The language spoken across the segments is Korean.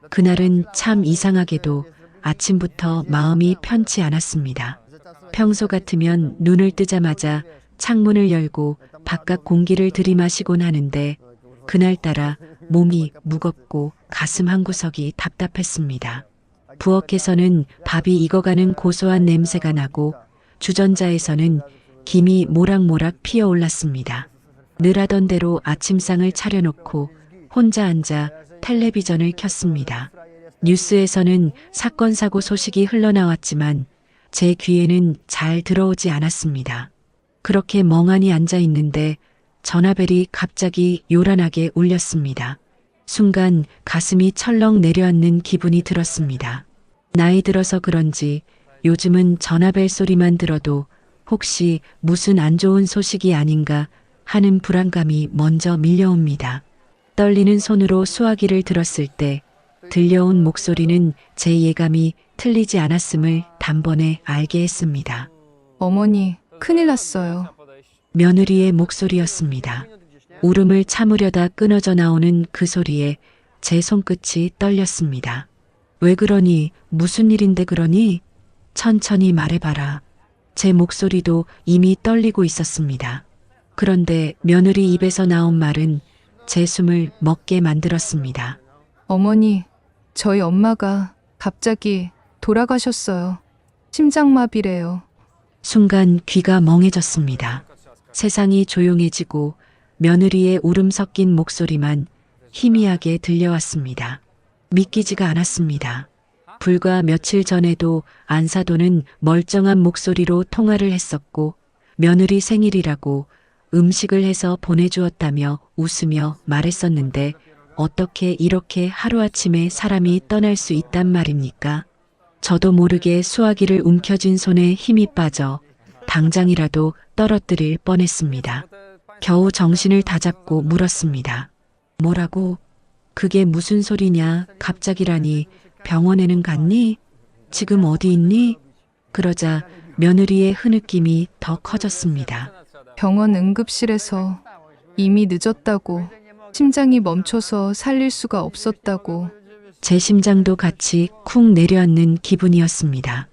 그날은 참 이상하게도 아침부터 마음이 편치 않았습니다. 평소 같으면 눈을 뜨자마자 창문을 열고 바깥 공기를 들이마시곤 하는데 그날따라 몸이 무겁고 가슴 한구석이 답답했습니다. 부엌에서는 밥이 익어가는 고소한 냄새가 나고 주전자에서는 김이 모락모락 피어올랐습니다. 늘 하던 대로 아침상을 차려놓고 혼자 앉아 텔레비전을 켰습니다. 뉴스에서는 사건 사고 소식이 흘러나왔지만 제 귀에는 잘 들어오지 않았습니다. 그렇게 멍하니 앉아 있는데 전화벨이 갑자기 요란하게 울렸습니다. 순간 가슴이 철렁 내려앉는 기분이 들었습니다. 나이 들어서 그런지 요즘은 전화벨 소리만 들어도 혹시 무슨 안 좋은 소식이 아닌가 하는 불안감이 먼저 밀려옵니다. 떨리는 손으로 수화기를 들었을 때 들려온 목소리는 제 예감이 틀리지 않았음을 단번에 알게 했습니다. 어머니, 큰일 났어요. 며느리의 목소리였습니다. 울음을 참으려다 끊어져 나오는 그 소리에 제 손끝이 떨렸습니다. 왜 그러니? 무슨 일인데 그러니? 천천히 말해봐라. 제 목소리도 이미 떨리고 있었습니다. 그런데 며느리 입에서 나온 말은 제 숨을 멎게 만들었습니다. 어머니, 저희 엄마가 갑자기 돌아가셨어요. 심장마비래요. 순간 귀가 멍해졌습니다. 세상이 조용해지고 며느리의 울음 섞인 목소리만 희미하게 들려왔습니다. 믿기지가 않았습니다. 불과 며칠 전에도 안사도는 멀쩡한 목소리로 통화를 했었고 며느리 생일이라고 음식을 해서 보내주었다며 웃으며 말했었는데 어떻게 이렇게 하루아침에 사람이 떠날 수 있단 말입니까? 저도 모르게 수화기를 움켜쥔 손에 힘이 빠져 당장이라도 떨어뜨릴 뻔했습니다. 겨우 정신을 다잡고 물었습니다. 뭐라고? 그게 무슨 소리냐? 갑자기라니. 병원에는 갔니? 지금 어디 있니? 그러자 며느리의 흐느낌이 더 커졌습니다. 병원 응급실에서 이미 늦었다고, 심장이 멈춰서 살릴 수가 없었다고. 제 심장도 같이 쿵 내려앉는 기분이었습니다.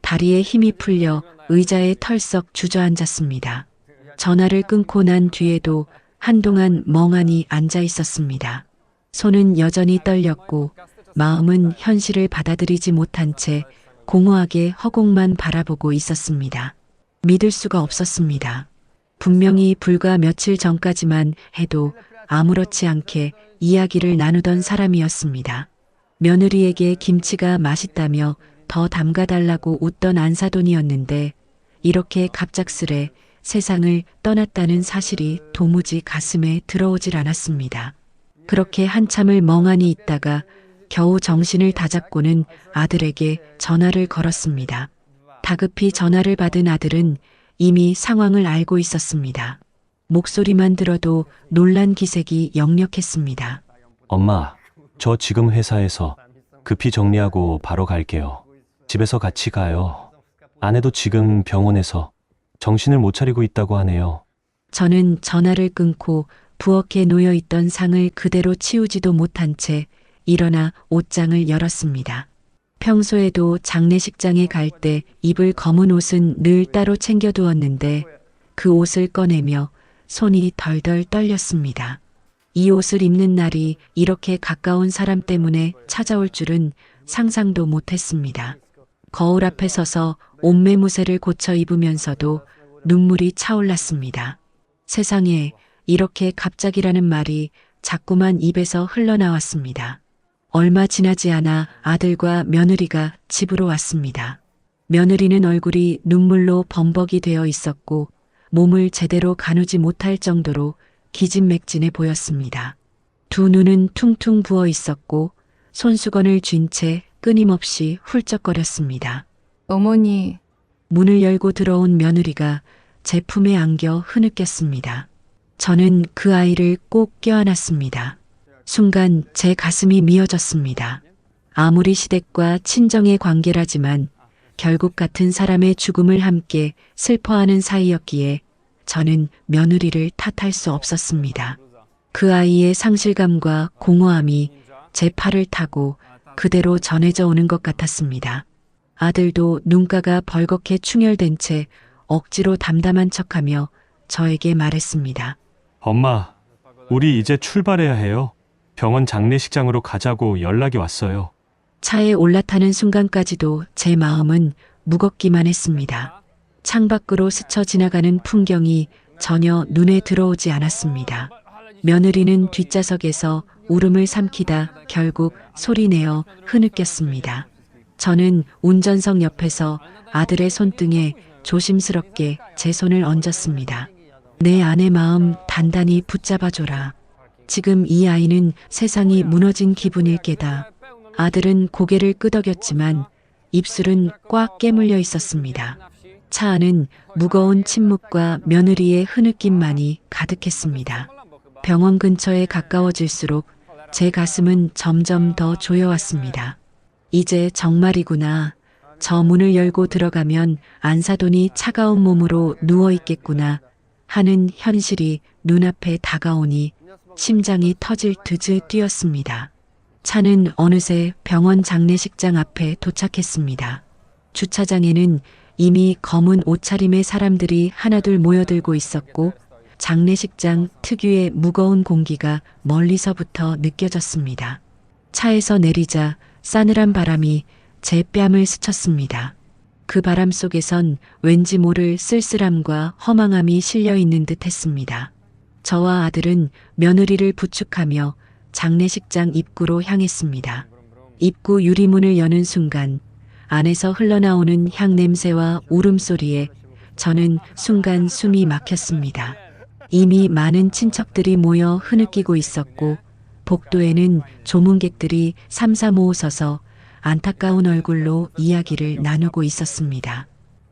다리에 힘이 풀려 의자에 털썩 주저앉았습니다. 전화를 끊고 난 뒤에도 한동안 멍하니 앉아 있었습니다. 손은 여전히 떨렸고 마음은 현실을 받아들이지 못한 채 공허하게 허공만 바라보고 있었습니다. 믿을 수가 없었습니다. 분명히 불과 며칠 전까지만 해도 아무렇지 않게 이야기를 나누던 사람이었습니다. 며느리에게 김치가 맛있다며 더 담가달라고 웃던 안사돈이었는데 이렇게 갑작스레 세상을 떠났다는 사실이 도무지 가슴에 들어오질 않았습니다. 그렇게 한참을 멍하니 있다가 겨우 정신을 다잡고는 아들에게 전화를 걸었습니다. 다급히 전화를 받은 아들은 이미 상황을 알고 있었습니다. 목소리만 들어도 놀란 기색이 역력했습니다. 엄마, 저 지금 회사에서 급히 정리하고 바로 갈게요. 집에서 같이 가요. 아내도 지금 병원에서 정신을 못 차리고 있다고 하네요. 저는 전화를 끊고 부엌에 놓여있던 상을 그대로 치우지도 못한 채 일어나 옷장을 열었습니다. 평소에도 장례식장에 갈 때 입을 검은 옷은 늘 따로 챙겨두었는데 그 옷을 꺼내며 손이 덜덜 떨렸습니다. 이 옷을 입는 날이 이렇게 가까운 사람 때문에 찾아올 줄은 상상도 못했습니다. 거울 앞에 서서 옷매무새를 고쳐 입으면서도 눈물이 차올랐습니다. 세상에 이렇게 갑자기라는 말이 자꾸만 입에서 흘러나왔습니다. 얼마 지나지 않아 아들과 며느리가 집으로 왔습니다. 며느리는 얼굴이 눈물로 범벅이 되어 있었고 몸을 제대로 가누지 못할 정도로 기진맥진해 보였습니다. 두 눈은 퉁퉁 부어 있었고 손수건을 쥔 채 끊임없이 훌쩍거렸습니다. 어머니, 문을 열고 들어온 며느리가 제 품에 안겨 흐느꼈습니다. 저는 그 아이를 꼭 껴안았습니다. 순간 제 가슴이 미어졌습니다. 아무리 시댁과 친정의 관계라지만 결국 같은 사람의 죽음을 함께 슬퍼하는 사이였기에 저는 며느리를 탓할 수 없었습니다. 그 아이의 상실감과 공허함이 제 팔을 타고 그대로 전해져 오는 것 같았습니다. 아들도 눈가가 벌겋게 충혈된 채 억지로 담담한 척하며 저에게 말했습니다. 엄마, 우리 이제 출발해야 해요. 병원 장례식장으로 가자고 연락이 왔어요. 차에 올라타는 순간까지도 제 마음은 무겁기만 했습니다. 창밖으로 스쳐 지나가는 풍경이 전혀 눈에 들어오지 않았습니다. 며느리는 뒷좌석에서 울음을 삼키다 결국 소리내어 흐느꼈습니다. 저는 운전석 옆에서 아들의 손등에 조심스럽게 제 손을 얹었습니다. 내 아내 마음 단단히 붙잡아줘라. 지금 이 아이는 세상이 무너진 기분일 게다. 아들은 고개를 끄덕였지만 입술은 꽉 깨물려 있었습니다. 차 안은 무거운 침묵과 며느리의 흐느낌만이 가득했습니다. 병원 근처에 가까워질수록 제 가슴은 점점 더 조여왔습니다. 이제 정말이구나. 저 문을 열고 들어가면 안사돈이 차가운 몸으로 누워있겠구나 하는 현실이 눈앞에 다가오니 심장이 터질 듯 뛰었습니다. 차는 어느새 병원 장례식장 앞에 도착했습니다. 주차장에는 이미 검은 옷차림의 사람들이 하나둘 모여들고 있었고 장례식장 특유의 무거운 공기가 멀리서부터 느껴졌습니다. 차에서 내리자 싸늘한 바람이 제 뺨을 스쳤습니다. 그 바람 속에선 왠지 모를 쓸쓸함과 허망함이 실려 있는 듯 했습니다. 저와 아들은 며느리를 부축하며 장례식장 입구로 향했습니다. 입구 유리문을 여는 순간 안에서 흘러나오는 향 냄새와 울음소리에 저는 순간 숨이 막혔습니다. 이미 많은 친척들이 모여 흐느끼고 있었고 복도에는 조문객들이 삼삼오오 서서 안타까운 얼굴로 이야기를 나누고 있었습니다.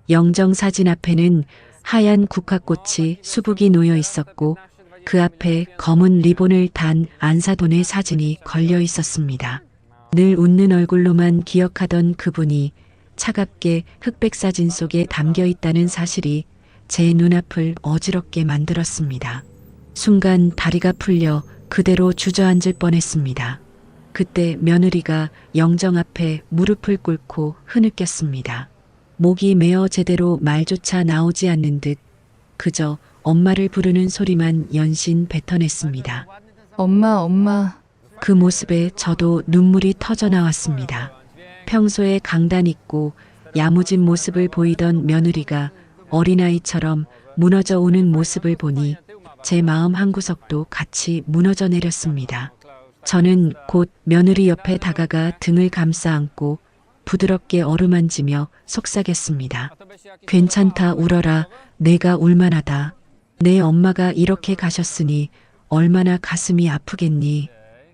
영정사진 앞에는 하얀 국화꽃이 수북이 놓여 있었고 그 앞에 검은 리본을 단 안사돈의 사진이 걸려 있었습니다. 늘 웃는 얼굴로만 기억하던 그분이 차갑게 흑백 사진 속에 담겨 있다는 사실이 제 눈앞을 어지럽게 만들었습니다. 순간 다리가 풀려 그대로 주저앉을 뻔했습니다. 그때 며느리가 영정 앞에 무릎을 꿇고 흐느꼈습니다. 목이 메어 제대로 말조차 나오지 않는 듯 그저 엄마를 부르는 소리만 연신 뱉어냈습니다. 엄마, 엄마. 그 모습에 저도 눈물이 터져 나왔습니다. 평소에 강단 있고 야무진 모습을 보이던 며느리가 어린아이처럼 무너져 오는 모습을 보니 제 마음 한구석도 같이 무너져 내렸습니다. 저는 곧 며느리 옆에 다가가 등을 감싸 안고 부드럽게 어루만지며 속삭였습니다. 괜찮다, 울어라. 내가 울만하다. 내 엄마가 이렇게 가셨으니 얼마나 가슴이 아프겠니.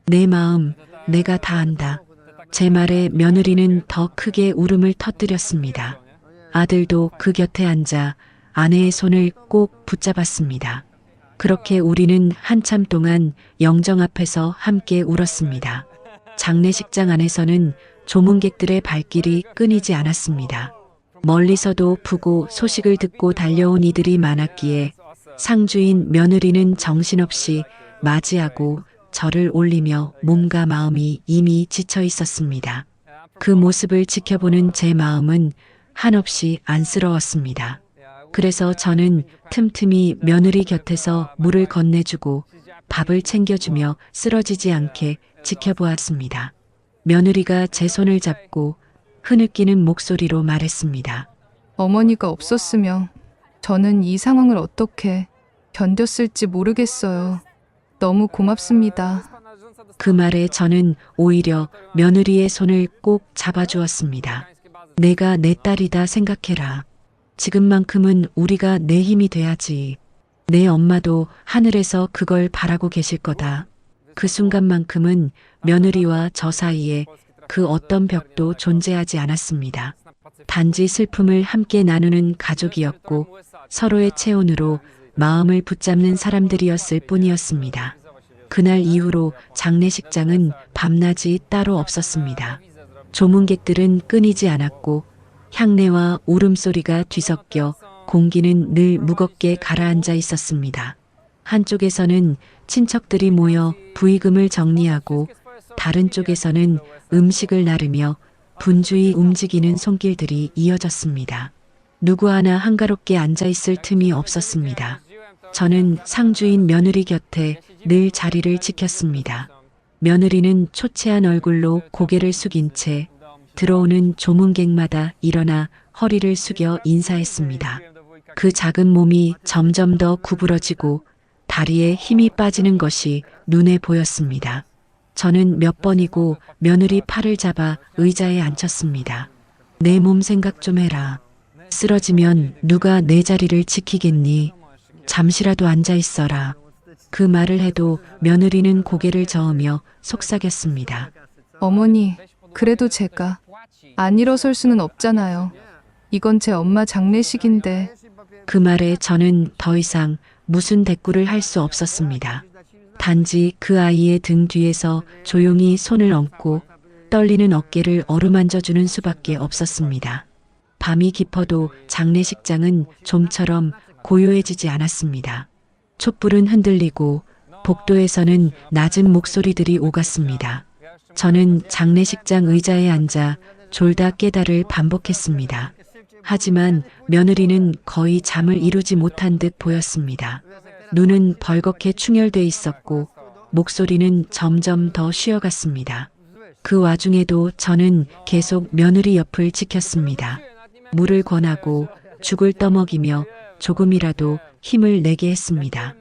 내 마음 내가 다 안다. 제 말에 며느리는 더 크게 울음을 터뜨렸습니다. 아들도 그 곁에 앉아 아내의 손을 꼭 붙잡았습니다. 그렇게 우리는 한참 동안 영정 앞에서 함께 울었습니다. 장례식장 안에서는 조문객들의 발길이 끊이지 않았습니다. 멀리서도 보고 소식을 듣고 달려온 이들이 많았기에 상주인 며느리는 정신없이 맞이하고 절을 올리며 몸과 마음이 이미 지쳐 있었습니다. 그 모습을 지켜보는 제 마음은 한없이 안쓰러웠습니다. 그래서 저는 틈틈이 며느리 곁에서 물을 건네주고 밥을 챙겨주며 쓰러지지 않게 지켜보았습니다. 며느리가 제 손을 잡고 흐느끼는 목소리로 말했습니다. 어머니가 없었으면 저는 이 상황을 어떻게 견뎠을지 모르겠어요. 너무 고맙습니다. 그 말에 저는 오히려 며느리의 손을 꼭 잡아주었습니다. 내가 내 딸이다 생각해라. 지금만큼은 우리가 내 힘이 돼야지. 내 엄마도 하늘에서 그걸 바라고 계실 거다. 그 순간만큼은 며느리와 저 사이에 그 어떤 벽도 존재하지 않았습니다. 단지 슬픔을 함께 나누는 가족이었고 서로의 체온으로 마음을 붙잡는 사람들이었을 뿐이었습니다. 그날 이후로 장례식장은 밤낮이 따로 없었습니다. 조문객들은 끊이지 않았고 향내와 울음소리가 뒤섞여 공기는 늘 무겁게 가라앉아 있었습니다. 한쪽에서는 친척들이 모여 부의금을 정리하고 다른 쪽에서는 음식을 나르며 분주히 움직이는 손길들이 이어졌습니다. 누구 하나 한가롭게 앉아있을 틈이 없었습니다. 저는 상주인 며느리 곁에 늘 자리를 지켰습니다. 며느리는 초췌한 얼굴로 고개를 숙인 채 들어오는 조문객마다 일어나 허리를 숙여 인사했습니다. 그 작은 몸이 점점 더 구부러지고 다리에 힘이 빠지는 것이 눈에 보였습니다. 저는 몇 번이고 며느리 팔을 잡아 의자에 앉혔습니다. 내 몸 생각 좀 해라. 쓰러지면 누가 내 자리를 지키겠니? 잠시라도 앉아 있어라. 그 말을 해도 며느리는 고개를 저으며 속삭였습니다. 어머니, 그래도 제가 안 일어설 수는 없잖아요. 이건 제 엄마 장례식인데. 그 말에 저는 더 이상 무슨 대꾸를 할 수 없었습니다. 단지 그 아이의 등 뒤에서 조용히 손을 얹고 떨리는 어깨를 어루만져주는 수밖에 없었습니다. 밤이 깊어도 장례식장은 좀처럼 고요해지지 않았습니다. 촛불은 흔들리고 복도에서는 낮은 목소리들이 오갔습니다. 저는 장례식장 의자에 앉아 졸다 깨달을 반복했습니다. 하지만 며느리는 거의 잠을 이루지 못한 듯 보였습니다. 눈은 벌겋게 충혈돼 있었고 목소리는 점점 더 쉬어갔습니다. 그 와중에도 저는 계속 며느리 옆을 지켰습니다. 물을 권하고 죽을 떠먹이며 조금이라도 힘을 내게 했습니다.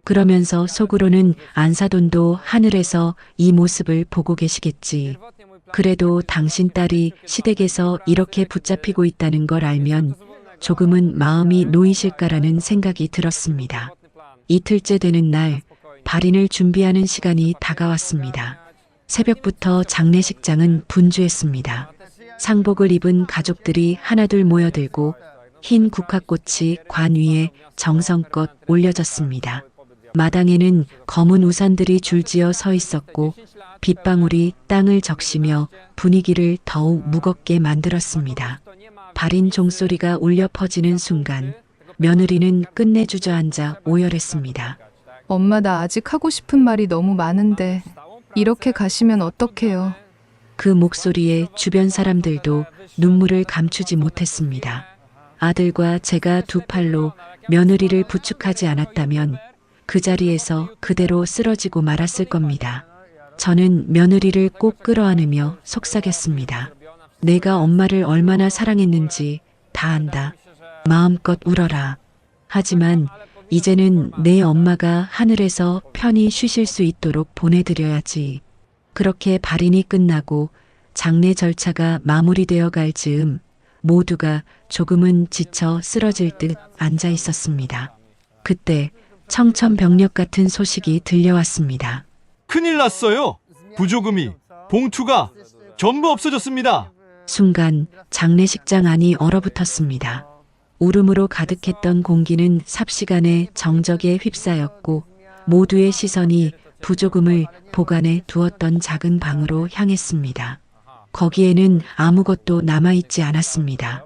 그러면서 속으로는 안사돈도 하늘에서 이 모습을 보고 계시겠지. 그래도 당신 딸이 시댁에서 이렇게 붙잡히고 있다는 걸 알면 조금은 마음이 놓이실까라는 생각이 들었습니다. 이틀째 되는 날, 발인을 준비하는 시간이 다가왔습니다. 새벽부터 장례식장은 분주했습니다. 상복을 입은 가족들이 하나둘 모여들고 흰 국화꽃이 관 위에 정성껏 올려졌습니다. 마당에는 검은 우산들이 줄지어 서 있었고 빗방울이 땅을 적시며 분위기를 더욱 무겁게 만들었습니다. 발인 종소리가 울려 퍼지는 순간 며느리는 끝내 주저앉아 오열했습니다. 엄마, 나 아직 하고 싶은 말이 너무 많은데 이렇게 가시면 어떡해요? 그 목소리에 주변 사람들도 눈물을 감추지 못했습니다. 아들과 제가 두 팔로 며느리를 부축하지 않았다면 그 자리에서 그대로 쓰러지고 말았을 겁니다. 저는 며느리를 꼭 끌어안으며 속삭였습니다. 내가 엄마를 얼마나 사랑했는지 다 안다. 마음껏 울어라. 하지만 이제는 내 엄마가 하늘에서 편히 쉬실 수 있도록 보내드려야지. 그렇게 발인이 끝나고 장례 절차가 마무리되어 갈 즈음 모두가 조금은 지쳐 쓰러질 듯 앉아 있었습니다. 그때 청천벽력 같은 소식이 들려왔습니다. 큰일 났어요. 부조금이, 봉투가 전부 없어졌습니다. 순간 장례식장 안이 얼어붙었습니다. 울음으로 가득했던 공기는 삽시간에 정적에 휩싸였고 모두의 시선이 부조금을 보관해 두었던 작은 방으로 향했습니다. 거기에는 아무것도 남아있지 않았습니다.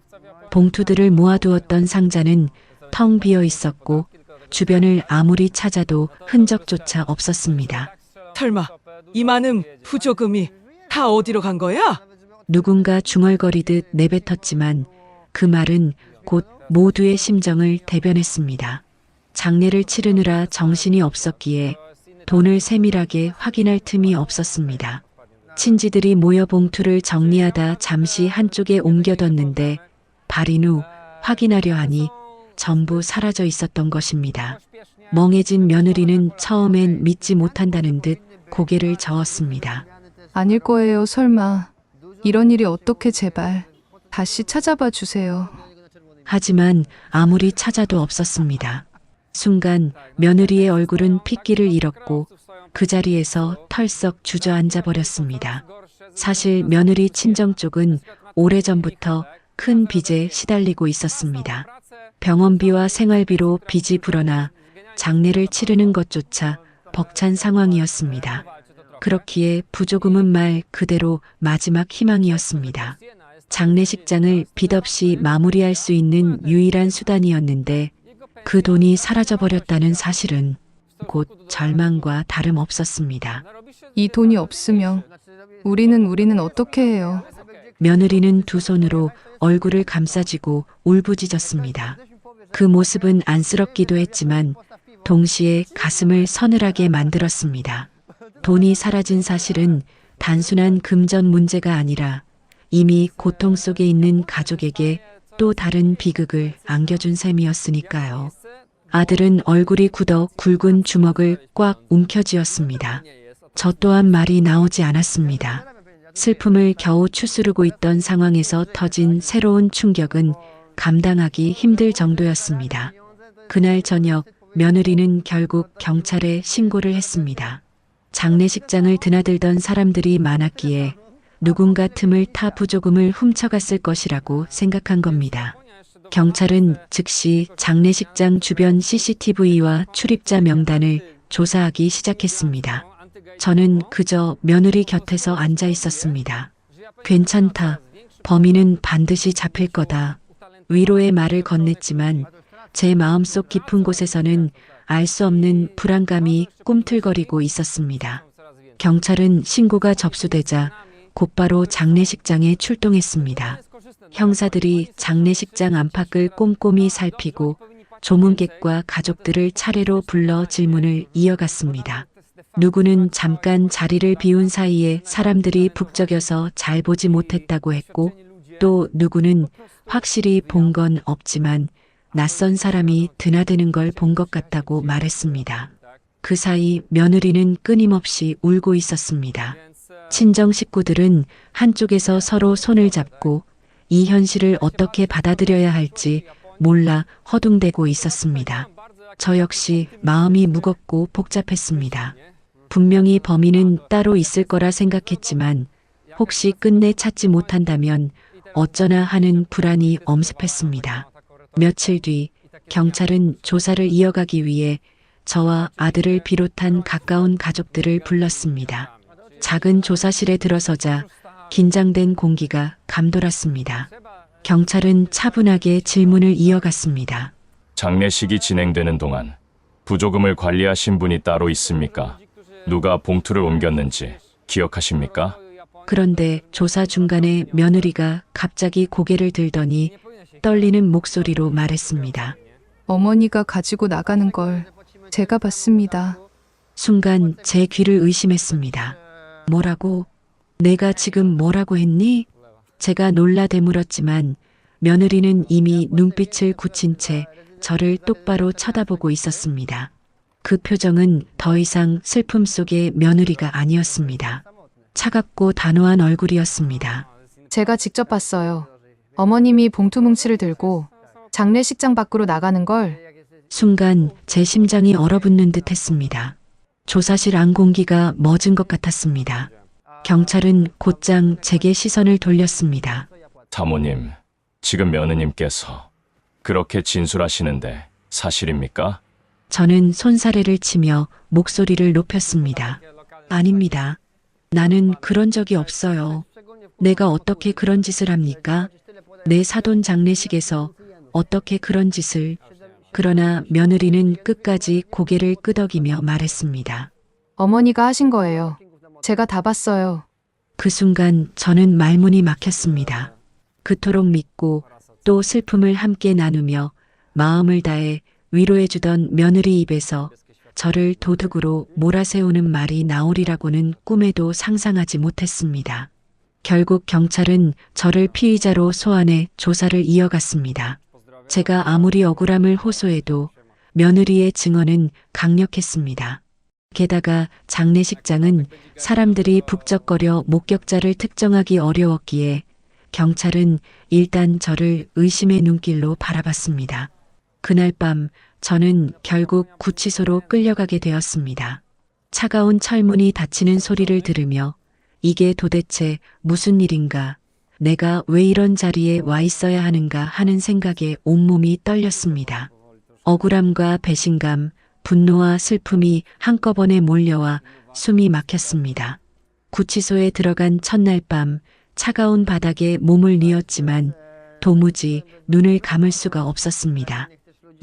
봉투들을 모아두었던 상자는 텅 비어 있었고 주변을 아무리 찾아도 흔적조차 없었습니다. 설마 이 많은 부조금이 다 어디로 간 거야? 누군가 중얼거리듯 내뱉었지만 그 말은 곧 모두의 심정을 대변했습니다. 장례를 치르느라 정신이 없었기에 돈을 세밀하게 확인할 틈이 없었습니다. 친지들이 모여 봉투를 정리하다 잠시 한쪽에 옮겨뒀는데 발인 후 확인하려 하니 전부 사라져 있었던 것입니다. 멍해진 며느리는 처음엔 믿지 못한다는 듯 고개를 저었습니다. 아닐 거예요, 설마. 이런 일이 어떻게 제발. 다시 찾아봐 주세요. 하지만 아무리 찾아도 없었습니다. 순간 며느리의 얼굴은 핏기를 잃었고 그 자리에서 털썩 주저앉아 버렸습니다. 사실 며느리 친정 쪽은 오래전부터 큰 빚에 시달리고 있었습니다. 병원비와 생활비로 빚이 불어나 장례를 치르는 것조차 벅찬 상황이었습니다. 그렇기에 부조금은 말 그대로 마지막 희망이었습니다. 장례식장을 빚 없이 마무리할 수 있는 유일한 수단이었는데 그 돈이 사라져버렸다는 사실은 곧 절망과 다름없었습니다. 이 돈이 없으면 우리는 어떻게 해요? 며느리는 두 손으로 얼굴을 감싸쥐고 울부짖었습니다. 그 모습은 안쓰럽기도 했지만 동시에 가슴을 서늘하게 만들었습니다. 돈이 사라진 사실은 단순한 금전 문제가 아니라 이미 고통 속에 있는 가족에게 또 다른 비극을 안겨준 셈이었으니까요. 아들은 얼굴이 굳어 굵은 주먹을 꽉 움켜쥐었습니다. 저 또한 말이 나오지 않았습니다. 슬픔을 겨우 추스르고 있던 상황에서 터진 새로운 충격은 감당하기 힘들 정도였습니다. 그날 저녁 며느리는 결국 경찰에 신고를 했습니다. 장례식장을 드나들던 사람들이 많았기에 누군가 틈을 타 부조금을 훔쳐갔을 것이라고 생각한 겁니다. 경찰은 즉시 장례식장 주변 CCTV와 출입자 명단을 조사하기 시작했습니다. 저는 그저 며느리 곁에서 앉아 있었습니다. 괜찮다. 범인은 반드시 잡힐 거다. 위로의 말을 건넸지만 제 마음속 깊은 곳에서는 알 수 없는 불안감이 꿈틀거리고 있었습니다. 경찰은 신고가 접수되자 곧바로 장례식장에 출동했습니다. 형사들이 장례식장 안팎을 꼼꼼히 살피고 조문객과 가족들을 차례로 불러 질문을 이어갔습니다. 누구는 잠깐 자리를 비운 사이에 사람들이 북적여서 잘 보지 못했다고 했고, 또 누구는 확실히 본 건 없지만 낯선 사람이 드나드는 걸 본 것 같다고 말했습니다. 그 사이 며느리는 끊임없이 울고 있었습니다. 친정 식구들은 한쪽에서 서로 손을 잡고 이 현실을 어떻게 받아들여야 할지 몰라 허둥대고 있었습니다. 저 역시 마음이 무겁고 복잡했습니다. 분명히 범인은 따로 있을 거라 생각했지만 혹시 끝내 찾지 못한다면 어쩌나 하는 불안이 엄습했습니다. 며칠 뒤 경찰은 조사를 이어가기 위해 저와 아들을 비롯한 가까운 가족들을 불렀습니다. 작은 조사실에 들어서자 긴장된 공기가 감돌았습니다. 경찰은 차분하게 질문을 이어갔습니다. 장례식이 진행되는 동안 부조금을 관리하신 분이 따로 있습니까? 누가 봉투를 옮겼는지 기억하십니까? 그런데 조사 중간에 며느리가 갑자기 고개를 들더니 떨리는 목소리로 말했습니다. 어머니가 가지고 나가는 걸 제가 봤습니다. 순간 제 귀를 의심했습니다. 뭐라고? 내가 지금 뭐라고 했니? 제가 놀라 되물었지만 며느리는 이미 눈빛을 굳힌 채 저를 똑바로 쳐다보고 있었습니다. 그 표정은 더 이상 슬픔 속의 며느리가 아니었습니다. 차갑고 단호한 얼굴이었습니다. 제가 직접 봤어요. 어머님이 봉투 뭉치를 들고 장례식장 밖으로 나가는 걸. 순간 제 심장이 얼어붙는 듯 했습니다. 조사실 안 공기가 멎은 것 같았습니다. 경찰은 곧장 제게 시선을 돌렸습니다. 사모님, 지금 며느님께서 그렇게 진술하시는데 사실입니까? 저는 손사래를 치며 목소리를 높였습니다. 아닙니다. 나는 그런 적이 없어요. 내가 어떻게 그런 짓을 합니까? 내 사돈 장례식에서 어떻게 그런 짓을... 그러나 며느리는 끝까지 고개를 끄덕이며 말했습니다. 어머니가 하신 거예요. 제가 다 봤어요. 그 순간 저는 말문이 막혔습니다. 그토록 믿고 또 슬픔을 함께 나누며 마음을 다해 위로해주던 며느리 입에서 저를 도둑으로 몰아세우는 말이 나오리라고는 꿈에도 상상하지 못했습니다. 결국 경찰은 저를 피의자로 소환해 조사를 이어갔습니다. 제가 아무리 억울함을 호소해도 며느리의 증언은 강력했습니다. 게다가 장례식장은 사람들이 북적거려 목격자를 특정하기 어려웠기에 경찰은 일단 저를 의심의 눈길로 바라봤습니다. 그날 밤 저는 결국 구치소로 끌려가게 되었습니다. 차가운 철문이 닫히는 소리를 들으며 이게 도대체 무슨 일인가, 내가 왜 이런 자리에 와 있어야 하는가 하는 생각에 온몸이 떨렸습니다. 억울함과 배신감, 분노와 슬픔이 한꺼번에 몰려와 숨이 막혔습니다. 구치소에 들어간 첫날 밤 차가운 바닥에 몸을 뉘었지만 도무지 눈을 감을 수가 없었습니다.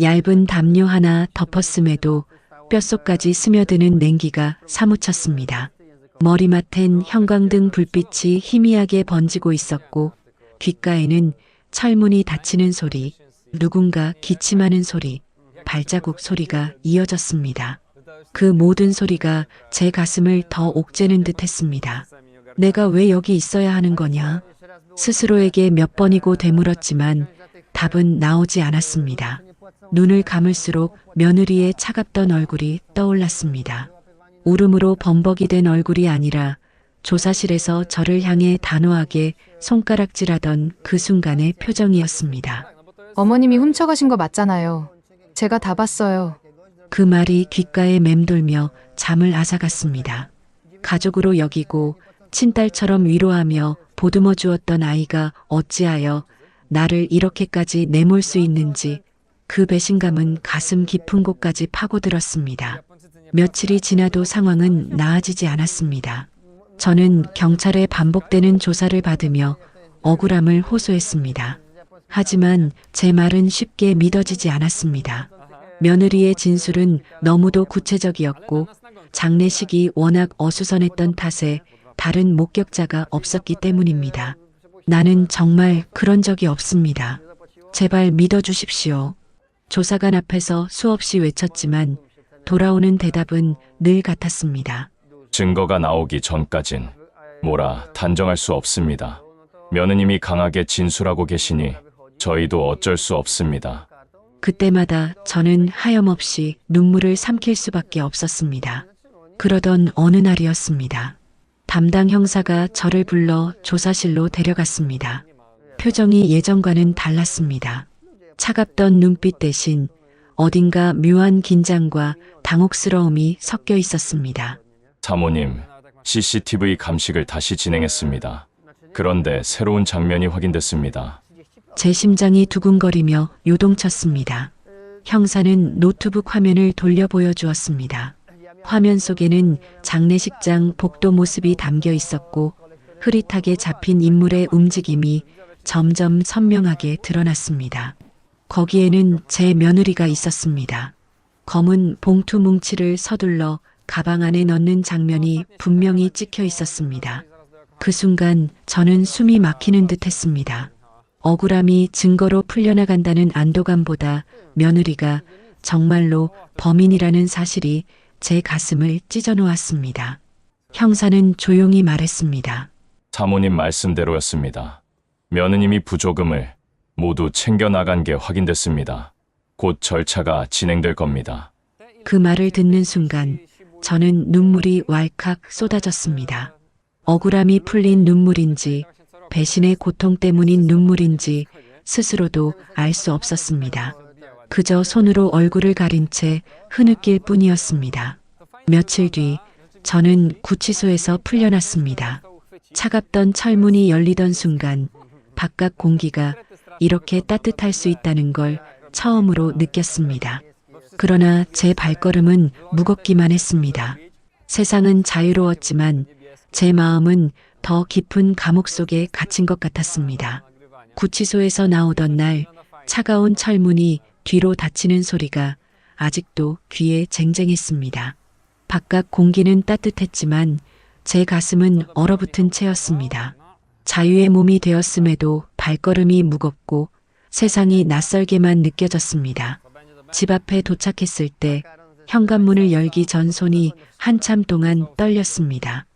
얇은 담요 하나 덮었음에도 뼛속까지 스며드는 냉기가 사무쳤습니다. 머리맡엔 형광등 불빛이 희미하게 번지고 있었고 귓가에는 철문이 닫히는 소리, 누군가 기침하는 소리, 발자국 소리가 이어졌습니다. 그 모든 소리가 제 가슴을 더 옥죄는 듯 했습니다. 내가 왜 여기 있어야 하는 거냐? 스스로에게 몇 번이고 되물었지만 답은 나오지 않았습니다. 눈을 감을수록 며느리의 차갑던 얼굴이 떠올랐습니다. 울음으로 범벅이 된 얼굴이 아니라 조사실에서 저를 향해 단호하게 손가락질하던 그 순간의 표정이었습니다. 어머님이 훔쳐가신 거 맞잖아요. 제가 다 봤어요. 그 말이 귓가에 맴돌며 잠을 앗아갔습니다. 가족으로 여기고 친딸처럼 위로하며 보듬어 주었던 아이가 어찌하여 나를 이렇게까지 내몰 수 있는지 그 배신감은 가슴 깊은 곳까지 파고들었습니다. 며칠이 지나도 상황은 나아지지 않았습니다. 저는 경찰에 반복되는 조사를 받으며 억울함을 호소했습니다. 하지만 제 말은 쉽게 믿어지지 않았습니다. 며느리의 진술은 너무도 구체적이었고 장례식이 워낙 어수선했던 탓에 다른 목격자가 없었기 때문입니다. 나는 정말 그런 적이 없습니다. 제발 믿어주십시오. 조사관 앞에서 수없이 외쳤지만 돌아오는 대답은 늘 같았습니다. 증거가 나오기 전까진 뭐라 단정할 수 없습니다. 며느님이 강하게 진술하고 계시니 저희도 어쩔 수 없습니다. 그때마다 저는 하염없이 눈물을 삼킬 수밖에 없었습니다. 그러던 어느 날이었습니다. 담당 형사가 저를 불러 조사실로 데려갔습니다. 표정이 예전과는 달랐습니다. 차갑던 눈빛 대신 어딘가 묘한 긴장과 당혹스러움이 섞여 있었습니다. 사모님, CCTV 감식을 다시 진행했습니다. 그런데 새로운 장면이 확인됐습니다. 제 심장이 두근거리며 요동쳤습니다. 형사는 노트북 화면을 돌려 보여주었습니다. 화면 속에는 장례식장 복도 모습이 담겨 있었고 흐릿하게 잡힌 인물의 움직임이 점점 선명하게 드러났습니다. 거기에는 제 며느리가 있었습니다. 검은 봉투 뭉치를 서둘러 가방 안에 넣는 장면이 분명히 찍혀 있었습니다. 그 순간 저는 숨이 막히는 듯 했습니다. 억울함이 증거로 풀려나간다는 안도감보다 며느리가 정말로 범인이라는 사실이 제 가슴을 찢어놓았습니다. 형사는 조용히 말했습니다. 사모님 말씀대로였습니다. 며느님이 부조금을 모두 챙겨나간 게 확인됐습니다. 곧 절차가 진행될 겁니다. 그 말을 듣는 순간 저는 눈물이 왈칵 쏟아졌습니다. 억울함이 풀린 눈물인지 배신의 고통 때문인 눈물인지 스스로도 알 수 없었습니다. 그저 손으로 얼굴을 가린 채 흐느낄 뿐이었습니다. 며칠 뒤 저는 구치소에서 풀려났습니다. 차갑던 철문이 열리던 순간 바깥 공기가 이렇게 따뜻할 수 있다는 걸 처음으로 느꼈습니다. 그러나 제 발걸음은 무겁기만 했습니다. 세상은 자유로웠지만 제 마음은 더 깊은 감옥 속에 갇힌 것 같았습니다. 구치소에서 나오던 날 차가운 철문이 뒤로 닫히는 소리가 아직도 귀에 쟁쟁했습니다. 바깥 공기는 따뜻했지만 제 가슴은 얼어붙은 채였습니다. 자유의 몸이 되었음에도 발걸음이 무겁고 세상이 낯설게만 느껴졌습니다. 집 앞에 도착했을 때 현관문을 열기 전 손이 한참 동안 떨렸습니다.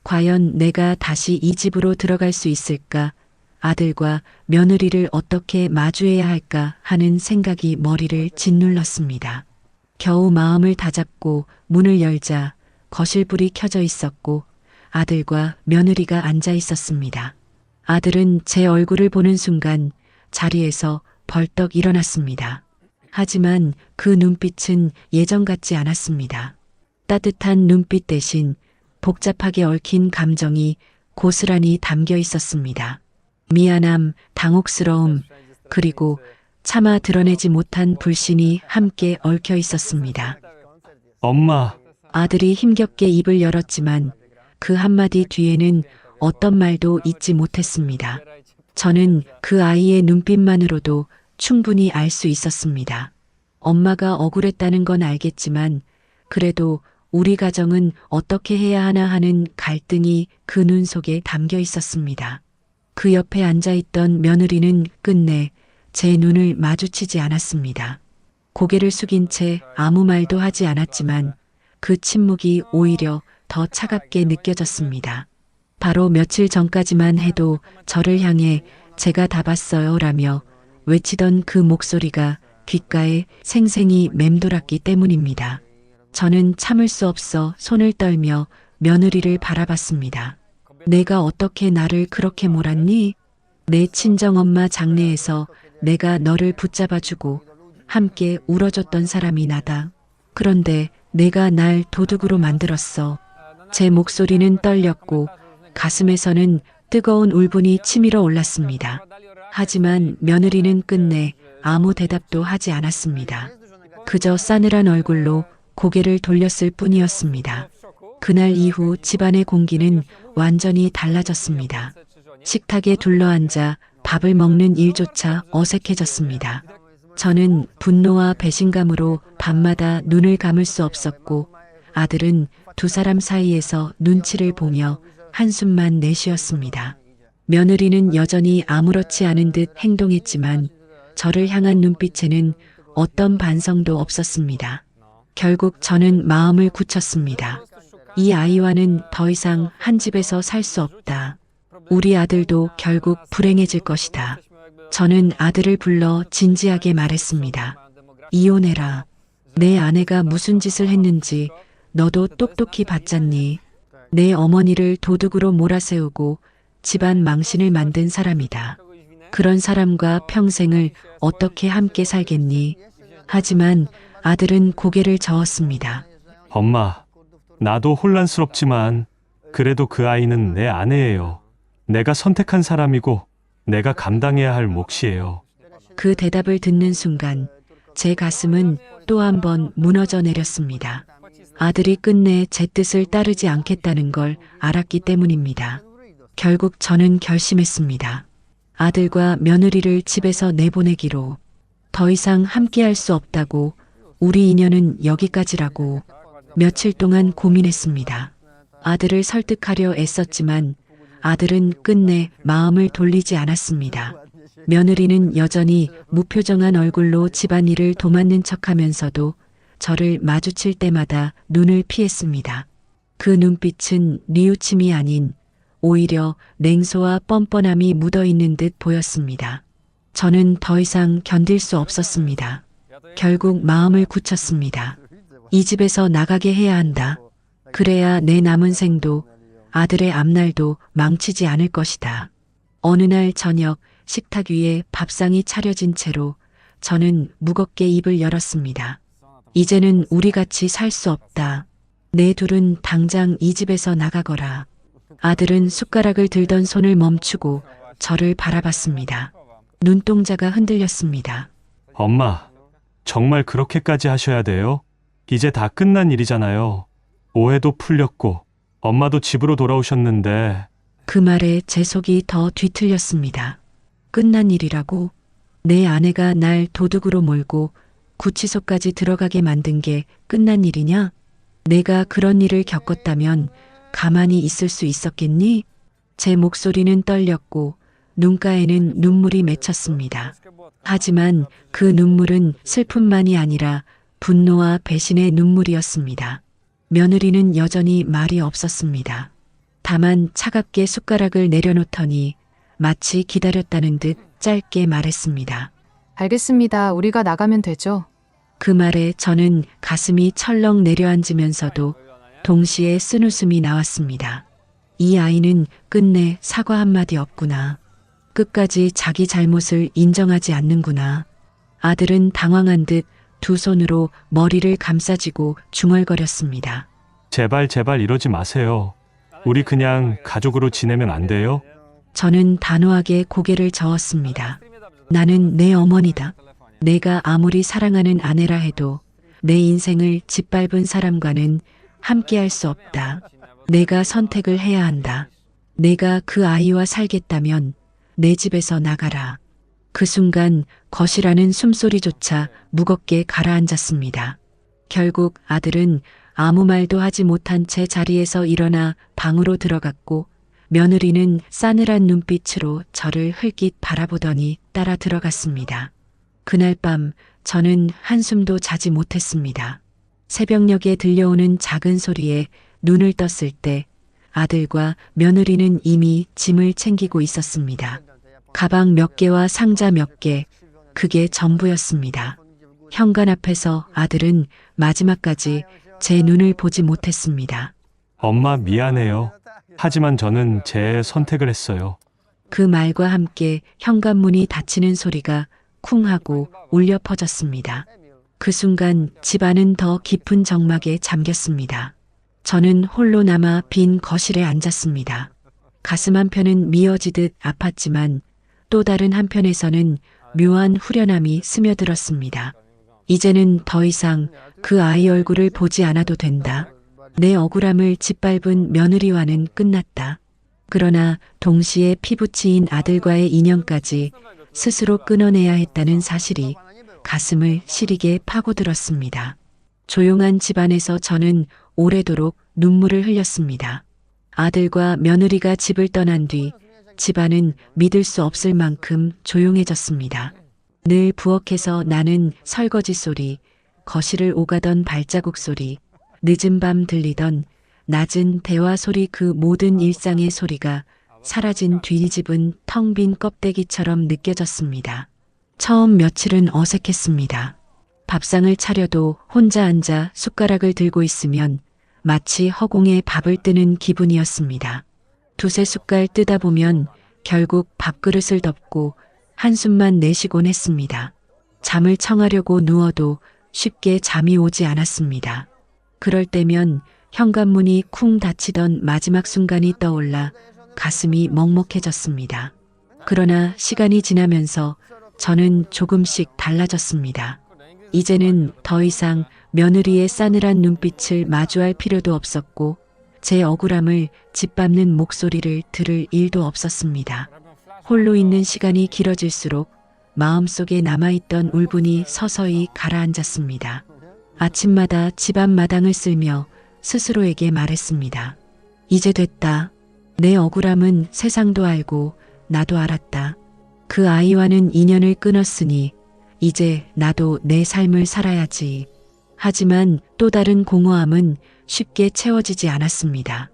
과연 내가 다시 이 집으로 들어갈 수 있을까? 아들과 며느리를 어떻게 마주해야 할까 하는 생각이 머리를 짓눌렀습니다. 겨우 마음을 다잡고 문을 열자 거실 불이 켜져 있었고 아들과 며느리가 앉아 있었습니다. 아들은 제 얼굴을 보는 순간 자리에서 벌떡 일어났습니다. 하지만 그 눈빛은 예전 같지 않았습니다. 따뜻한 눈빛 대신 복잡하게 얽힌 감정이 고스란히 담겨 있었습니다. 미안함, 당혹스러움, 그리고 차마 드러내지 못한 불신이 함께 얽혀 있었습니다. 엄마, 아들이 힘겹게 입을 열었지만 그 한마디 뒤에는 어떤 말도 잊지 못했습니다. 저는 그 아이의 눈빛만으로도 충분히 알 수 있었습니다. 엄마가 억울했다는 건 알겠지만 그래도 우리 가정은 어떻게 해야 하나 하는 갈등이 그 눈 속에 담겨 있었습니다. 그 옆에 앉아 있던 며느리는 끝내 제 눈을 마주치지 않았습니다. 고개를 숙인 채 아무 말도 하지 않았지만 그 침묵이 오히려 더 차갑게 느껴졌습니다. 바로 며칠 전까지만 해도 저를 향해 제가 다 봤어요 라며 외치던 그 목소리가 귓가에 생생히 맴돌았기 때문입니다. 저는 참을 수 없어 손을 떨며 며느리를 바라봤습니다. 내가 어떻게 나를 그렇게 몰았니? 내 친정엄마 장례에서 내가 너를 붙잡아주고 함께 울어줬던 사람이 나다. 그런데 내가 날 도둑으로 만들었어. 제 목소리는 떨렸고 가슴에서는 뜨거운 울분이 치밀어 올랐습니다. 하지만 며느리는 끝내 아무 대답도 하지 않았습니다. 그저 싸늘한 얼굴로 고개를 돌렸을 뿐이었습니다. 그날 이후 집안의 공기는 완전히 달라졌습니다. 식탁에 둘러앉아 밥을 먹는 일조차 어색해졌습니다. 저는 분노와 배신감으로 밤마다 눈을 감을 수 없었고 아들은 두 사람 사이에서 눈치를 보며 한숨만 내쉬었습니다. 며느리는 여전히 아무렇지 않은 듯 행동했지만 저를 향한 눈빛에는 어떤 반성도 없었습니다. 결국 저는 마음을 굳혔습니다. 이 아이와는 더 이상 한 집에서 살 수 없다. 우리 아들도 결국 불행해질 것이다. 저는 아들을 불러 진지하게 말했습니다. 이혼해라. 내 아내가 무슨 짓을 했는지 너도 똑똑히 봤잖니. 내 어머니를 도둑으로 몰아세우고 집안 망신을 만든 사람이다. 그런 사람과 평생을 어떻게 함께 살겠니? 하지만 아들은 고개를 저었습니다. 엄마, 나도 혼란스럽지만 그래도 그 아이는 내 아내예요. 내가 선택한 사람이고 내가 감당해야 할 몫이에요. 그 대답을 듣는 순간 제 가슴은 또 한 번 무너져 내렸습니다. 아들이 끝내 제 뜻을 따르지 않겠다는 걸 알았기 때문입니다. 결국 저는 결심했습니다. 아들과 며느리를 집에서 내보내기로. 더 이상 함께할 수 없다고, 우리 인연은 여기까지라고. 며칠 동안 고민했습니다. 아들을 설득하려 애썼지만 아들은 끝내 마음을 돌리지 않았습니다. 며느리는 여전히 무표정한 얼굴로 집안일을 도맡는 척하면서도 저를 마주칠 때마다 눈을 피했습니다. 그 눈빛은 뉘우침이 아닌 오히려 냉소와 뻔뻔함이 묻어있는 듯 보였습니다. 저는 더 이상 견딜 수 없었습니다. 결국 마음을 굳혔습니다. 이 집에서 나가게 해야 한다. 그래야 내 남은 생도 아들의 앞날도 망치지 않을 것이다. 어느 날 저녁 식탁 위에 밥상이 차려진 채로 저는 무겁게 입을 열었습니다. 이제는 우리 같이 살 수 없다. 내 둘은 당장 이 집에서 나가거라. 아들은 숟가락을 들던 손을 멈추고 저를 바라봤습니다. 눈동자가 흔들렸습니다. 엄마, 정말 그렇게까지 하셔야 돼요? 이제 다 끝난 일이잖아요. 오해도 풀렸고 엄마도 집으로 돌아오셨는데. 그 말에 제 속이 더 뒤틀렸습니다. 끝난 일이라고? 내 아내가 날 도둑으로 몰고 구치소까지 들어가게 만든 게 끝난 일이냐? 내가 그런 일을 겪었다면 가만히 있을 수 있었겠니? 제 목소리는 떨렸고 눈가에는 눈물이 맺혔습니다. 하지만 그 눈물은 슬픔만이 아니라 분노와 배신의 눈물이었습니다. 며느리는 여전히 말이 없었습니다. 다만 차갑게 숟가락을 내려놓더니 마치 기다렸다는 듯 짧게 말했습니다. 알겠습니다. 우리가 나가면 되죠. 그 말에 저는 가슴이 철렁 내려앉으면서도 동시에 쓴웃음이 나왔습니다. 이 아이는 끝내 사과 한마디 없구나. 끝까지 자기 잘못을 인정하지 않는구나. 아들은 당황한 듯 두 손으로 머리를 감싸쥐고 중얼거렸습니다. 제발 이러지 마세요. 우리 그냥 가족으로 지내면 안 돼요? 저는 단호하게 고개를 저었습니다. 나는 내 어머니다. 내가 아무리 사랑하는 아내라 해도 내 인생을 짓밟은 사람과는 함께할 수 없다. 내가 선택을 해야 한다. 내가 그 아이와 살겠다면 내 집에서 나가라. 그 순간 거시라는 숨소리조차 무겁게 가라앉았습니다. 결국 아들은 아무 말도 하지 못한 채 자리에서 일어나 방으로 들어갔고 며느리는 싸늘한 눈빛으로 저를 흘낏 바라보더니 따라 들어갔습니다. 그날 밤 저는 한숨도 자지 못했습니다. 새벽녘에 들려오는 작은 소리에 눈을 떴을 때 아들과 며느리는 이미 짐을 챙기고 있었습니다. 가방 몇 개와 상자 몇 개, 그게 전부였습니다. 현관 앞에서 아들은 마지막까지 제 눈을 보지 못했습니다. 엄마 미안해요. 하지만 저는 제 선택을 했어요. 그 말과 함께 현관문이 닫히는 소리가 쿵 하고 울려 퍼졌습니다. 그 순간 집안은 더 깊은 정막에 잠겼습니다. 저는 홀로 남아 빈 거실에 앉았습니다. 가슴 한편은 미어지듯 아팠지만 또 다른 한편에서는 묘한 후련함이 스며들었습니다. 이제는 더 이상 그 아이 얼굴을 보지 않아도 된다. 내 억울함을 짓밟은 며느리와는 끝났다. 그러나 동시에 피부치인 아들과의 인연까지 스스로 끊어내야 했다는 사실이 가슴을 시리게 파고들었습니다. 조용한 집안에서 저는 오래도록 눈물을 흘렸습니다. 아들과 며느리가 집을 떠난 뒤 집안은 믿을 수 없을 만큼 조용해졌습니다. 늘 부엌에서 나는 설거지 소리, 거실을 오가던 발자국 소리, 늦은 밤 들리던 낮은 대화 소리, 그 모든 일상의 소리가 사라진 뒤 집은 텅 빈 껍데기처럼 느껴졌습니다. 처음 며칠은 어색했습니다. 밥상을 차려도 혼자 앉아 숟가락을 들고 있으면 마치 허공에 밥을 뜨는 기분이었습니다. 두세 숟갈 뜨다 보면 결국 밥그릇을 덮고 한숨만 내쉬곤 했습니다. 잠을 청하려고 누워도 쉽게 잠이 오지 않았습니다. 그럴 때면 현관문이 쿵 닫히던 마지막 순간이 떠올라 가슴이 먹먹해졌습니다. 그러나 시간이 지나면서 저는 조금씩 달라졌습니다. 이제는 더 이상 며느리의 싸늘한 눈빛을 마주할 필요도 없었고 제 억울함을 짓밟는 목소리를 들을 일도 없었습니다. 홀로 있는 시간이 길어질수록 마음속에 남아있던 울분이 서서히 가라앉았습니다. 아침마다 집안 마당을 쓸며 스스로에게 말했습니다. 이제 됐다. 내 억울함은 세상도 알고 나도 알았다. 그 아이와는 인연을 끊었으니 이제 나도 내 삶을 살아야지. 하지만 또 다른 공허함은 쉽게 채워지지 않았습니다.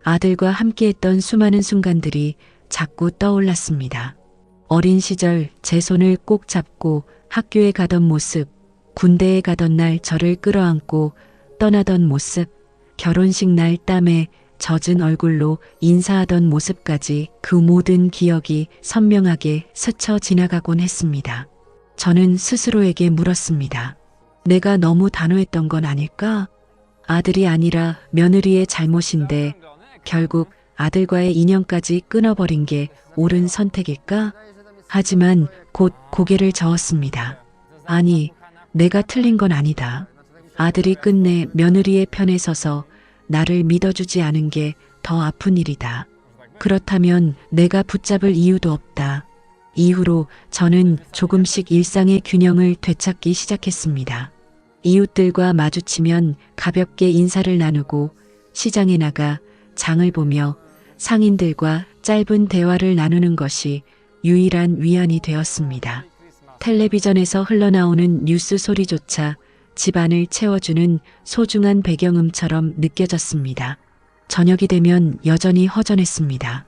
아들과 함께했던 수많은 순간들이 자꾸 떠올랐습니다. 어린 시절 제 손을 꼭 잡고 학교에 가던 모습, 군대에 가던 날 저를 끌어안고 떠나던 모습, 결혼식 날 땀에 젖은 얼굴로 인사하던 모습까지 그 모든 기억이 선명하게 스쳐 지나가곤 했습니다. 저는 스스로에게 물었습니다. 내가 너무 단호했던 건 아닐까? 아들이 아니라 며느리의 잘못인데 결국 아들과의 인연까지 끊어버린 게 옳은 선택일까? 하지만 곧 고개를 저었습니다. 아니, 내가 틀린 건 아니다. 아들이 끝내 며느리의 편에 서서 나를 믿어주지 않은 게 더 아픈 일이다. 그렇다면 내가 붙잡을 이유도 없다. 이후로 저는 조금씩 일상의 균형을 되찾기 시작했습니다. 이웃들과 마주치면 가볍게 인사를 나누고 시장에 나가 장을 보며 상인들과 짧은 대화를 나누는 것이 유일한 위안이 되었습니다. 텔레비전에서 흘러나오는 뉴스 소리조차 집안을 채워주는 소중한 배경음처럼 느껴졌습니다. 저녁이 되면 여전히 허전했습니다.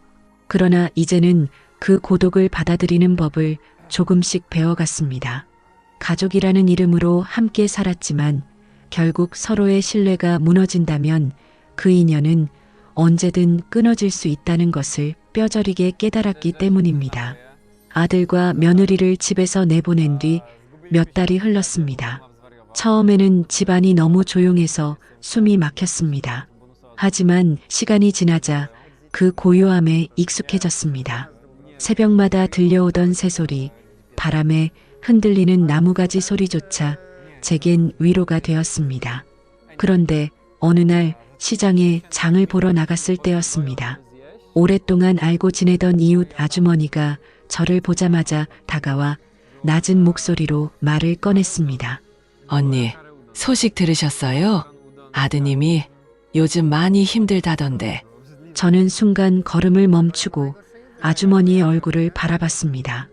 그러나 이제는 그 고독을 받아들이는 법을 조금씩 배워갔습니다. 가족이라는 이름으로 함께 살았지만 결국 서로의 신뢰가 무너진다면 그 인연은 언제든 끊어질 수 있다는 것을 뼈저리게 깨달았기 때문입니다. 아들과 며느리를 집에서 내보낸 뒤 몇 달이 흘렀습니다. 처음에는 집안이 너무 조용해서 숨이 막혔습니다. 하지만 시간이 지나자 그 고요함에 익숙해졌습니다. 새벽마다 들려오던 새소리, 바람에 흔들리는 나무가지 소리조차 제겐 위로가 되었습니다. 그런데 어느 날 시장에 장을 보러 나갔을 때였습니다. 오랫동안 알고 지내던 이웃 아주머니가 저를 보자마자 다가와 낮은 목소리로 말을 꺼냈습니다. 언니, 소식 들으셨어요? 아드님이 요즘 많이 힘들다던데. 저는 순간 걸음을 멈추고 아주머니의 얼굴을 바라봤습니다.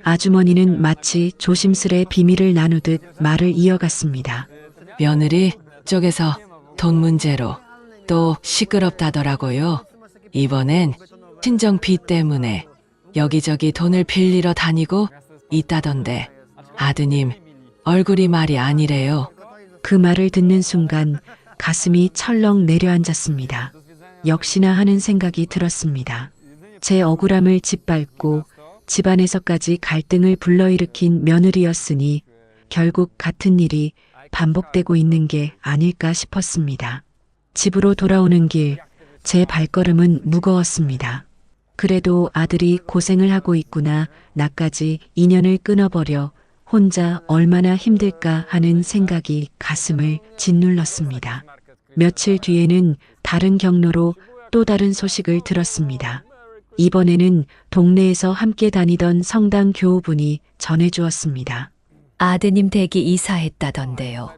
아주머니는 마치 조심스레 비밀을 나누듯 말을 이어갔습니다. 며느리 쪽에서 돈 문제로 또 시끄럽다더라고요. 이번엔 친정 빚 때문에 여기저기 돈을 빌리러 다니고 있다던데 아드님 얼굴이 말이 아니래요. 그 말을 듣는 순간 가슴이 철렁 내려앉았습니다. 역시나 하는 생각이 들었습니다. 제 억울함을 짓밟고 집안에서까지 갈등을 불러일으킨 며느리였으니 결국 같은 일이 반복되고 있는 게 아닐까 싶었습니다. 집으로 돌아오는 길, 제 발걸음은 무거웠습니다. 그래도 아들이 고생을 하고 있구나, 나까지 인연을 끊어버려 혼자 얼마나 힘들까 하는 생각이 가슴을 짓눌렀습니다. 며칠 뒤에는 다른 경로로 또 다른 소식을 들었습니다. 이번에는 동네에서 함께 다니던 성당 교우분이 전해주었습니다. 아드님 댁이 이사했다던데요.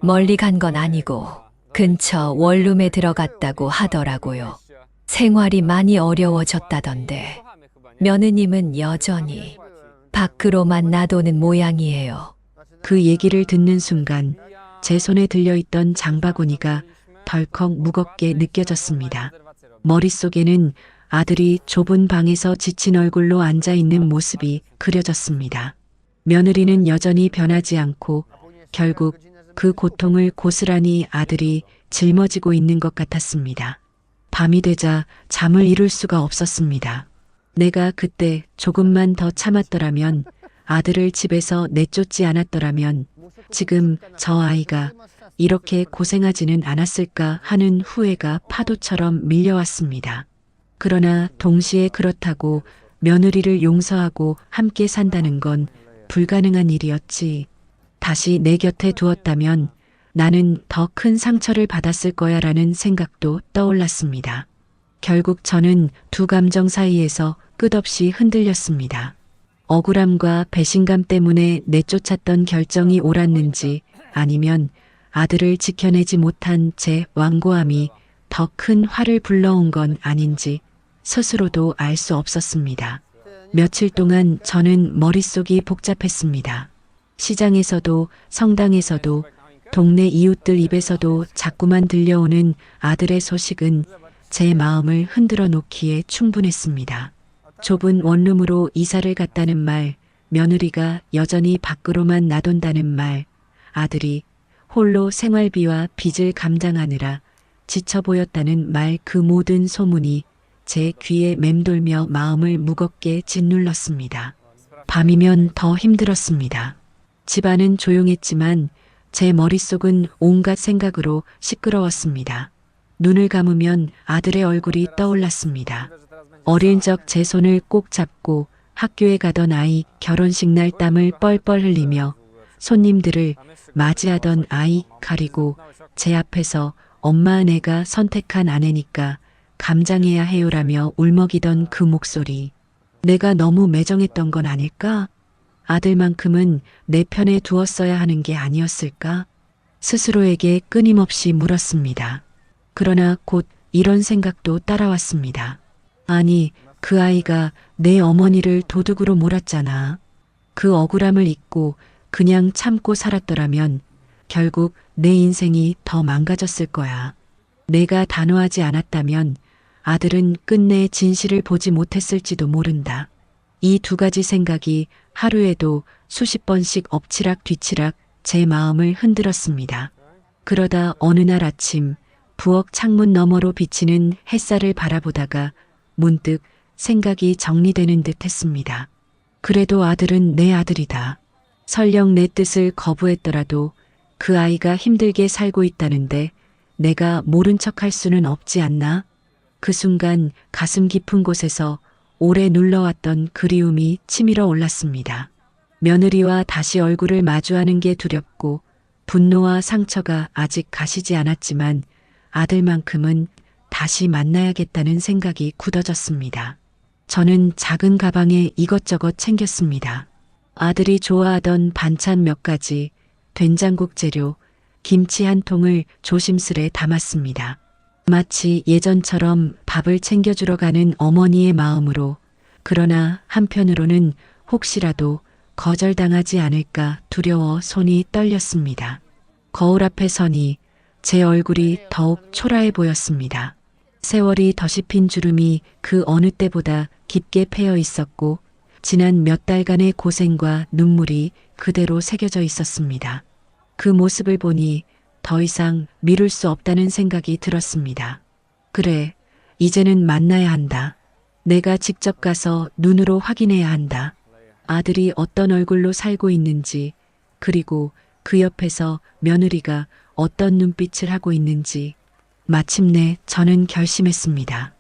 멀리 간 건 아니고 근처 원룸에 들어갔다고 하더라고요. 생활이 많이 어려워졌다던데 며느님은 여전히 밖으로만 나도는 모양이에요. 그 얘기를 듣는 순간 제 손에 들려있던 장바구니가 덜컥 무겁게 느껴졌습니다. 머릿속에는 아들이 좁은 방에서 지친 얼굴로 앉아있는 모습이 그려졌습니다. 며느리는 여전히 변하지 않고 결국 그 고통을 고스란히 아들이 짊어지고 있는 것 같았습니다. 밤이 되자 잠을 이룰 수가 없었습니다. 내가 그때 조금만 더 참았더라면, 아들을 집에서 내쫓지 않았더라면 지금 저 아이가 이렇게 고생하지는 않았을까 하는 후회가 파도처럼 밀려왔습니다. 그러나 동시에 그렇다고 며느리를 용서하고 함께 산다는 건 불가능한 일이었지. 다시 내 곁에 두었다면 나는 더 큰 상처를 받았을 거야라는 생각도 떠올랐습니다. 결국 저는 두 감정 사이에서 끝없이 흔들렸습니다. 억울함과 배신감 때문에 내쫓았던 결정이 옳았는지, 아니면 아들을 지켜내지 못한 제 완고함이 더 큰 화를 불러온 건 아닌지 스스로도 알 수 없었습니다. 며칠 동안 저는 머릿속이 복잡했습니다. 시장에서도 성당에서도 동네 이웃들 입에서도 자꾸만 들려오는 아들의 소식은 제 마음을 흔들어 놓기에 충분했습니다. 좁은 원룸으로 이사를 갔다는 말, 며느리가 여전히 밖으로만 나돈다는 말, 아들이 홀로 생활비와 빚을 감당하느라 지쳐 보였다는 말, 그 모든 소문이 제 귀에 맴돌며 마음을 무겁게 짓눌렀습니다. 밤이면 더 힘들었습니다. 집안은 조용했지만 제 머릿속은 온갖 생각으로 시끄러웠습니다. 눈을 감으면 아들의 얼굴이 떠올랐습니다. 어린 적 제 손을 꼭 잡고 학교에 가던 아이, 결혼식 날 땀을 뻘뻘 흘리며 손님들을 맞이하던 아이, 가리고 제 앞에서 엄마, 내가 선택한 아내니까 감장해야 해요라며 울먹이던 그 목소리. 내가 너무 매정했던 건 아닐까? 아들만큼은 내 편에 두었어야 하는 게 아니었을까? 스스로에게 끊임없이 물었습니다. 그러나 곧 이런 생각도 따라왔습니다. 아니, 그 아이가 내 어머니를 도둑으로 몰았잖아. 그 억울함을 잊고 그냥 참고 살았더라면 결국 내 인생이 더 망가졌을 거야. 내가 단호하지 않았다면 아들은 끝내 진실을 보지 못했을지도 모른다. 이 두 가지 생각이 하루에도 수십 번씩 엎치락 뒤치락 제 마음을 흔들었습니다. 그러다 어느 날 아침 부엌 창문 너머로 비치는 햇살을 바라보다가 문득 생각이 정리되는 듯 했습니다. 그래도 아들은 내 아들이다. 설령 내 뜻을 거부했더라도 그 아이가 힘들게 살고 있다는데 내가 모른 척할 수는 없지 않나? 그 순간 가슴 깊은 곳에서 오래 눌러왔던 그리움이 치밀어 올랐습니다. 며느리와 다시 얼굴을 마주하는 게 두렵고 분노와 상처가 아직 가시지 않았지만 아들만큼은 다시 만나야겠다는 생각이 굳어졌습니다. 저는 작은 가방에 이것저것 챙겼습니다. 아들이 좋아하던 반찬 몇 가지, 된장국 재료, 김치 한 통을 조심스레 담았습니다. 마치 예전처럼 밥을 챙겨주러 가는 어머니의 마음으로, 그러나 한편으로는 혹시라도 거절당하지 않을까 두려워 손이 떨렸습니다. 거울 앞에 서니 제 얼굴이 더욱 초라해 보였습니다. 세월이 더씹힌 주름이 그 어느 때보다 깊게 패여 있었고, 지난 몇 달간의 고생과 눈물이 그대로 새겨져 있었습니다. 그 모습을 보니 더 이상 미룰 수 없다는 생각이 들었습니다. 그래, 이제는 만나야 한다. 내가 직접 가서 눈으로 확인해야 한다. 아들이 어떤 얼굴로 살고 있는지, 그리고 그 옆에서 며느리가 어떤 눈빛을 하고 있는지. 마침내 저는 결심했습니다.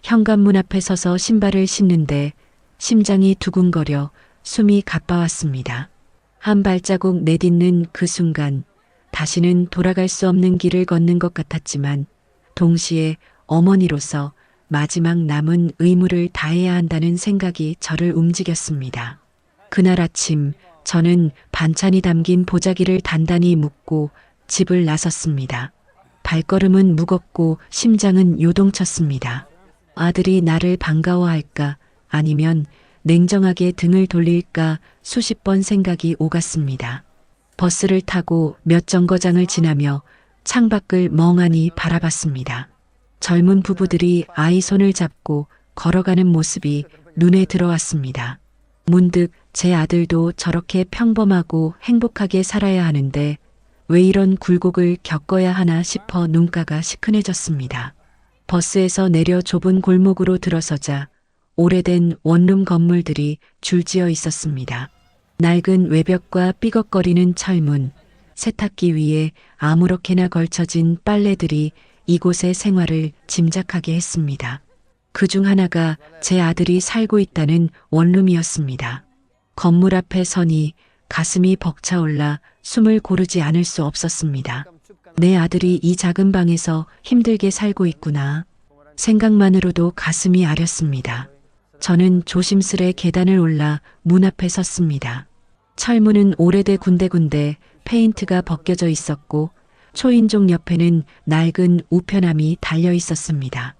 현관문 앞에 서서 신발을 신는데 심장이 두근거려 숨이 가빠왔습니다. 한 발자국 내딛는 그 순간 다시는 돌아갈 수 없는 길을 걷는 것 같았지만, 동시에 어머니로서 마지막 남은 의무를 다해야 한다는 생각이 저를 움직였습니다. 그날 아침 저는 반찬이 담긴 보자기를 단단히 묶고 집을 나섰습니다. 발걸음은 무겁고 심장은 요동쳤습니다. 아들이 나를 반가워할까, 아니면 냉정하게 등을 돌릴까 수십 번 생각이 오갔습니다. 버스를 타고 몇 정거장을 지나며 창밖을 멍하니 바라봤습니다. 젊은 부부들이 아이 손을 잡고 걸어가는 모습이 눈에 들어왔습니다. 문득 제 아들도 저렇게 평범하고 행복하게 살아야 하는데 왜 이런 굴곡을 겪어야 하나 싶어 눈가가 시큰해졌습니다. 버스에서 내려 좁은 골목으로 들어서자 오래된 원룸 건물들이 줄지어 있었습니다. 낡은 외벽과 삐걱거리는 철문, 세탁기 위에 아무렇게나 걸쳐진 빨래들이 이곳의 생활을 짐작하게 했습니다. 그중 하나가 제 아들이 살고 있다는 원룸이었습니다. 건물 앞에 서니 가슴이 벅차올라 숨을 고르지 않을 수 없었습니다. 내 아들이 이 작은 방에서 힘들게 살고 있구나. 생각만으로도 가슴이 아렸습니다. 저는 조심스레 계단을 올라 문 앞에 섰습니다. 철문은 오래돼 군데군데 페인트가 벗겨져 있었고, 초인종 옆에는 낡은 우편함이 달려 있었습니다.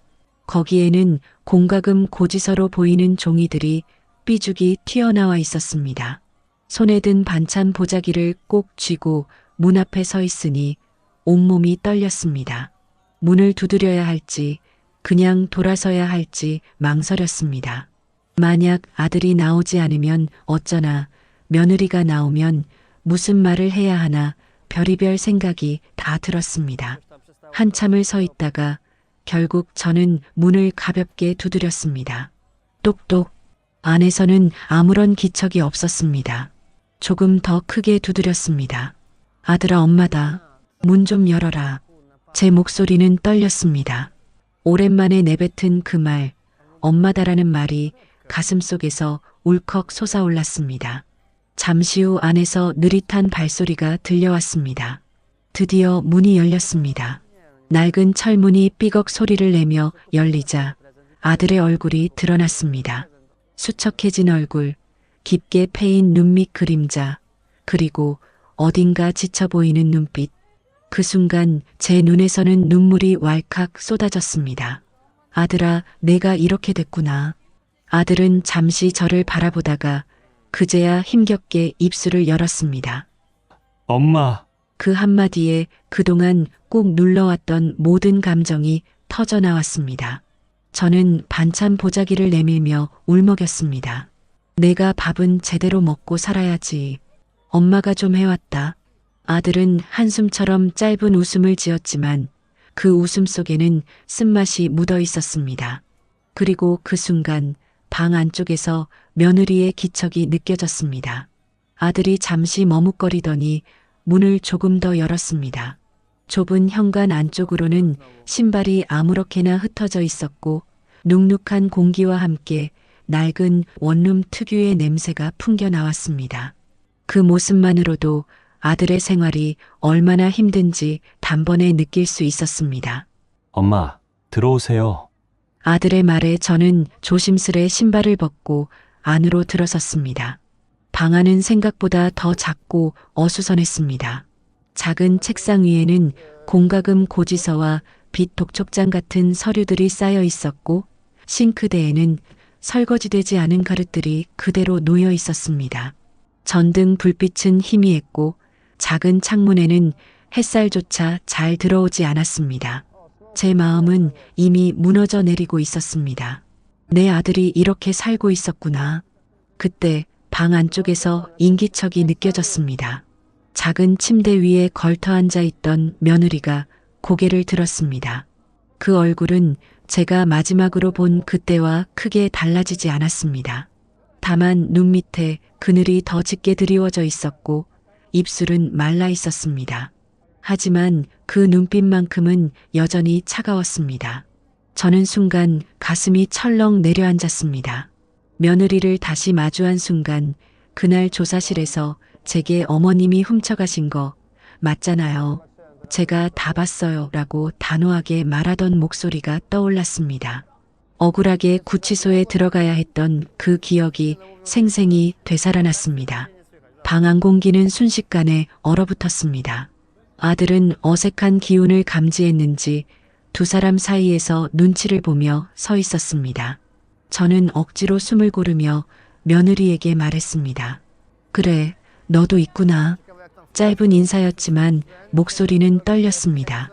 거기에는 공과금 고지서로 보이는 종이들이 삐죽이 튀어나와 있었습니다. 손에 든 반찬 보자기를 꼭 쥐고 문 앞에 서 있으니 온몸이 떨렸습니다. 문을 두드려야 할지 그냥 돌아서야 할지 망설였습니다. 만약 아들이 나오지 않으면 어쩌나, 며느리가 나오면 무슨 말을 해야 하나 별의별 생각이 다 들었습니다. 한참을 서 있다가 결국 저는 문을 가볍게 두드렸습니다. 똑똑. 안에서는 아무런 기척이 없었습니다. 조금 더 크게 두드렸습니다. 아들아, 엄마다. 문 좀 열어라. 제 목소리는 떨렸습니다. 오랜만에 내뱉은 그 말, 엄마다라는 말이 가슴속에서 울컥 솟아올랐습니다. 잠시 후 안에서 느릿한 발소리가 들려왔습니다. 드디어 문이 열렸습니다. 낡은 철문이 삐걱 소리를 내며 열리자 아들의 얼굴이 드러났습니다. 수척해진 얼굴, 깊게 패인 눈 밑 그림자, 그리고 어딘가 지쳐 보이는 눈빛. 그 순간 제 눈에서는 눈물이 왈칵 쏟아졌습니다. 아들아, 내가 이렇게 됐구나. 아들은 잠시 저를 바라보다가 그제야 힘겹게 입술을 열었습니다. 엄마, 그 한마디에 그동안 꾹 눌러왔던 모든 감정이 터져나왔습니다. 저는 반찬 보자기를 내밀며 울먹였습니다. 내가 밥은 제대로 먹고 살아야지. 엄마가 좀 해왔다. 아들은 한숨처럼 짧은 웃음을 지었지만 그 웃음 속에는 쓴맛이 묻어 있었습니다. 그리고 그 순간 방 안쪽에서 며느리의 기척이 느껴졌습니다. 아들이 잠시 머뭇거리더니 문을 조금 더 열었습니다. 좁은 현관 안쪽으로는 신발이 아무렇게나 흩어져 있었고, 눅눅한 공기와 함께 낡은 원룸 특유의 냄새가 풍겨 나왔습니다. 그 모습만으로도 아들의 생활이 얼마나 힘든지 단번에 느낄 수 있었습니다. 엄마, 들어오세요. 아들의 말에 저는 조심스레 신발을 벗고 안으로 들어섰습니다. 방 안은 생각보다 더 작고 어수선했습니다. 작은 책상 위에는 공과금 고지서와 빚 독촉장 같은 서류들이 쌓여 있었고 싱크대에는 설거지되지 않은 그릇들이 그대로 놓여 있었습니다. 전등 불빛은 희미했고 작은 창문에는 햇살조차 잘 들어오지 않았습니다. 제 마음은 이미 무너져 내리고 있었습니다. 내 아들이 이렇게 살고 있었구나. 그때 방 안쪽에서 인기척이 느껴졌습니다. 작은 침대 위에 걸터 앉아 있던 며느리가 고개를 들었습니다. 그 얼굴은 제가 마지막으로 본 그때와 크게 달라지지 않았습니다. 다만 눈 밑에 그늘이 더 짙게 드리워져 있었고 입술은 말라 있었습니다. 하지만 그 눈빛만큼은 여전히 차가웠습니다. 저는 순간 가슴이 철렁 내려앉았습니다. 며느리를 다시 마주한 순간 그날 조사실에서 제게 어머님이 훔쳐가신 거 맞잖아요. 제가 다 봤어요 라고 단호하게 말하던 목소리가 떠올랐습니다. 억울하게 구치소에 들어가야 했던 그 기억이 생생히 되살아났습니다. 방 안 공기는 순식간에 얼어붙었습니다. 아들은 어색한 기운을 감지했는지 두 사람 사이에서 눈치를 보며 서 있었습니다. 저는 억지로 숨을 고르며 며느리에게 말했습니다. 그래, 너도 있구나. 짧은 인사였지만 목소리는 떨렸습니다.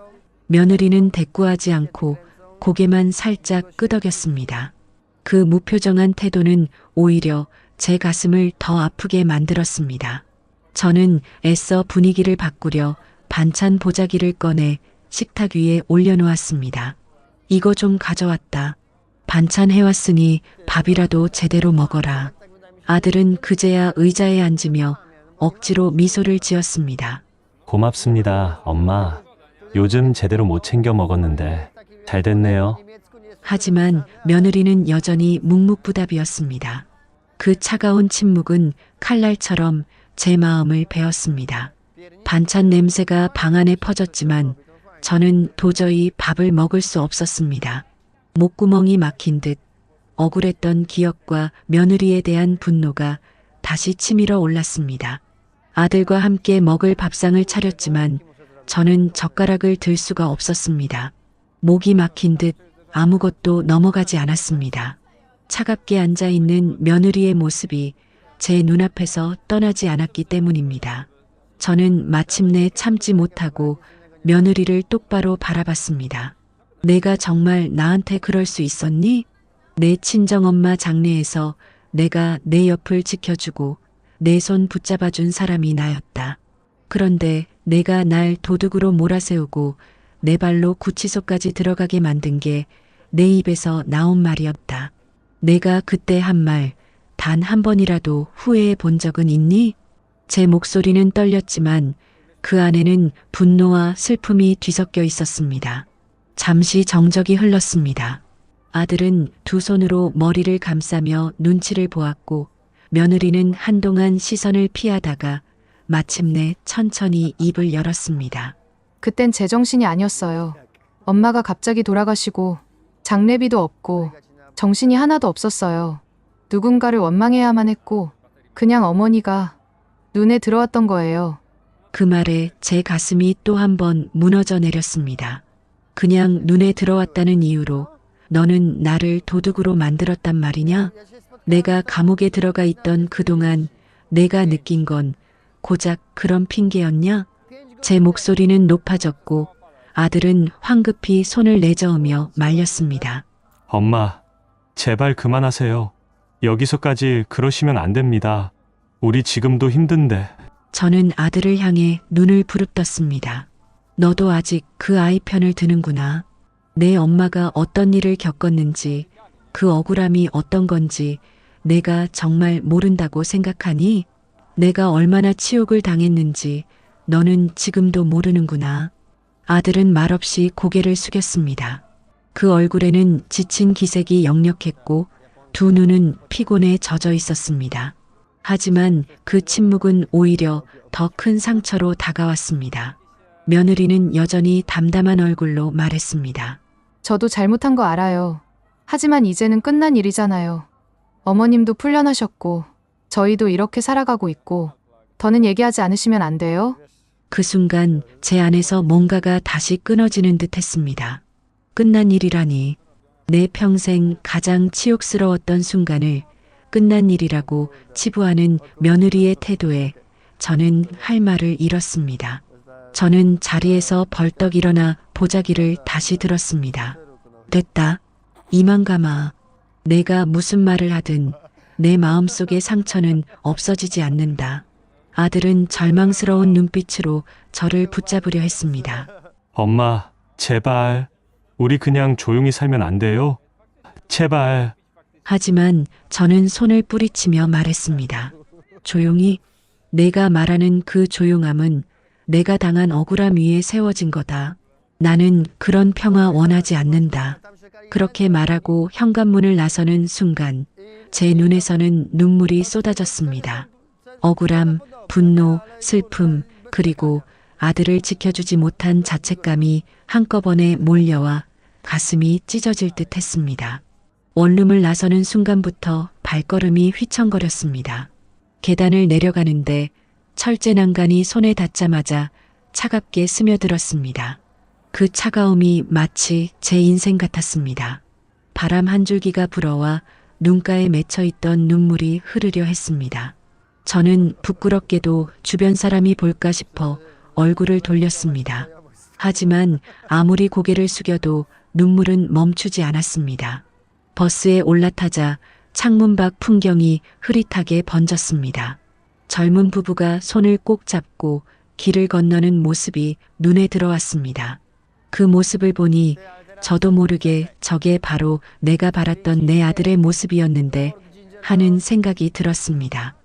며느리는 대꾸하지 않고 고개만 살짝 끄덕였습니다. 그 무표정한 태도는 오히려 제 가슴을 더 아프게 만들었습니다. 저는 애써 분위기를 바꾸려 반찬 보자기를 꺼내 식탁 위에 올려놓았습니다. 이거 좀 가져왔다. 반찬 해왔으니 밥이라도 제대로 먹어라. 아들은 그제야 의자에 앉으며 억지로 미소를 지었습니다. 고맙습니다, 엄마. 요즘 제대로 못 챙겨 먹었는데 잘 됐네요. 하지만 며느리는 여전히 묵묵부답이었습니다. 그 차가운 침묵은 칼날처럼 제 마음을 베었습니다. 반찬 냄새가 방 안에 퍼졌지만 저는 도저히 밥을 먹을 수 없었습니다. 목구멍이 막힌 듯 억울했던 기억과 며느리에 대한 분노가 다시 치밀어 올랐습니다. 아들과 함께 먹을 밥상을 차렸지만 저는 젓가락을 들 수가 없었습니다. 목이 막힌 듯 아무것도 넘어가지 않았습니다. 차갑게 앉아있는 며느리의 모습이 제 눈앞에서 떠나지 않았기 때문입니다. 저는 마침내 참지 못하고 며느리를 똑바로 바라봤습니다. 내가 정말 나한테 그럴 수 있었니? 내 친정엄마 장례에서 내가 내 옆을 지켜주고 내 손 붙잡아준 사람이 나였다. 그런데 내가 날 도둑으로 몰아세우고 내 발로 구치소까지 들어가게 만든 게 내 입에서 나온 말이었다. 내가 그때 한 말, 단 한 번이라도 후회해 본 적은 있니? 제 목소리는 떨렸지만 그 안에는 분노와 슬픔이 뒤섞여 있었습니다. 잠시 정적이 흘렀습니다. 아들은 두 손으로 머리를 감싸며 눈치를 보았고 며느리는 한동안 시선을 피하다가 마침내 천천히 입을 열었습니다. 그땐 제정신이 아니었어요. 엄마가 갑자기 돌아가시고 장례비도 없고 정신이 하나도 없었어요. 누군가를 원망해야만 했고 그냥 어머니가 눈에 들어왔던 거예요. 그 말에 제 가슴이 또 한 번 무너져 내렸습니다. 그냥 눈에 들어왔다는 이유로 너는 나를 도둑으로 만들었단 말이냐? 내가 감옥에 들어가 있던 그동안 내가 느낀 건 고작 그런 핑계였냐? 제 목소리는 높아졌고 아들은 황급히 손을 내저으며 말렸습니다. 엄마, 제발 그만하세요. 여기서까지 그러시면 안 됩니다. 우리 지금도 힘든데. 저는 아들을 향해 눈을 부릅떴습니다. 너도 아직 그 아이 편을 드는구나. 내 엄마가 어떤 일을 겪었는지, 그 억울함이 어떤 건지 내가 정말 모른다고 생각하니? 내가 얼마나 치욕을 당했는지 너는 지금도 모르는구나. 아들은 말없이 고개를 숙였습니다. 그 얼굴에는 지친 기색이 역력했고 두 눈은 피곤에 젖어 있었습니다. 하지만 그 침묵은 오히려 더 큰 상처로 다가왔습니다. 며느리는 여전히 담담한 얼굴로 말했습니다. 저도 잘못한 거 알아요. 하지만 이제는 끝난 일이잖아요. 어머님도 풀려나셨고 저희도 이렇게 살아가고 있고 더는 얘기하지 않으시면 안 돼요? 그 순간 제 안에서 뭔가가 다시 끊어지는 듯 했습니다. 끝난 일이라니. 내 평생 가장 치욕스러웠던 순간을 끝난 일이라고 치부하는 며느리의 태도에 저는 할 말을 잃었습니다. 저는 자리에서 벌떡 일어나 보자기를 다시 들었습니다. 됐다. 이만 감아. 내가 무슨 말을 하든 내 마음속의 상처는 없어지지 않는다. 아들은 절망스러운 눈빛으로 저를 붙잡으려 했습니다. 엄마, 제발. 우리 그냥 조용히 살면 안 돼요? 제발. 하지만 저는 손을 뿌리치며 말했습니다. 조용히. 내가 말하는 그 조용함은 내가 당한 억울함 위에 세워진 거다. 나는 그런 평화 원하지 않는다. 그렇게 말하고 현관문을 나서는 순간 제 눈에서는 눈물이 쏟아졌습니다. 억울함, 분노, 슬픔, 그리고 아들을 지켜주지 못한 자책감이 한꺼번에 몰려와 가슴이 찢어질 듯 했습니다. 원룸을 나서는 순간부터 발걸음이 휘청거렸습니다. 계단을 내려가는데 철제 난간이 손에 닿자마자 차갑게 스며들었습니다. 그 차가움이 마치 제 인생 같았습니다. 바람 한 줄기가 불어와 눈가에 맺혀있던 눈물이 흐르려 했습니다. 저는 부끄럽게도 주변 사람이 볼까 싶어 얼굴을 돌렸습니다. 하지만 아무리 고개를 숙여도 눈물은 멈추지 않았습니다. 버스에 올라타자 창문 밖 풍경이 흐릿하게 번졌습니다. 젊은 부부가 손을 꼭 잡고 길을 건너는 모습이 눈에 들어왔습니다. 그 모습을 보니 저도 모르게 저게 바로 내가 바랐던 내 아들의 모습이었는데 하는 생각이 들었습니다.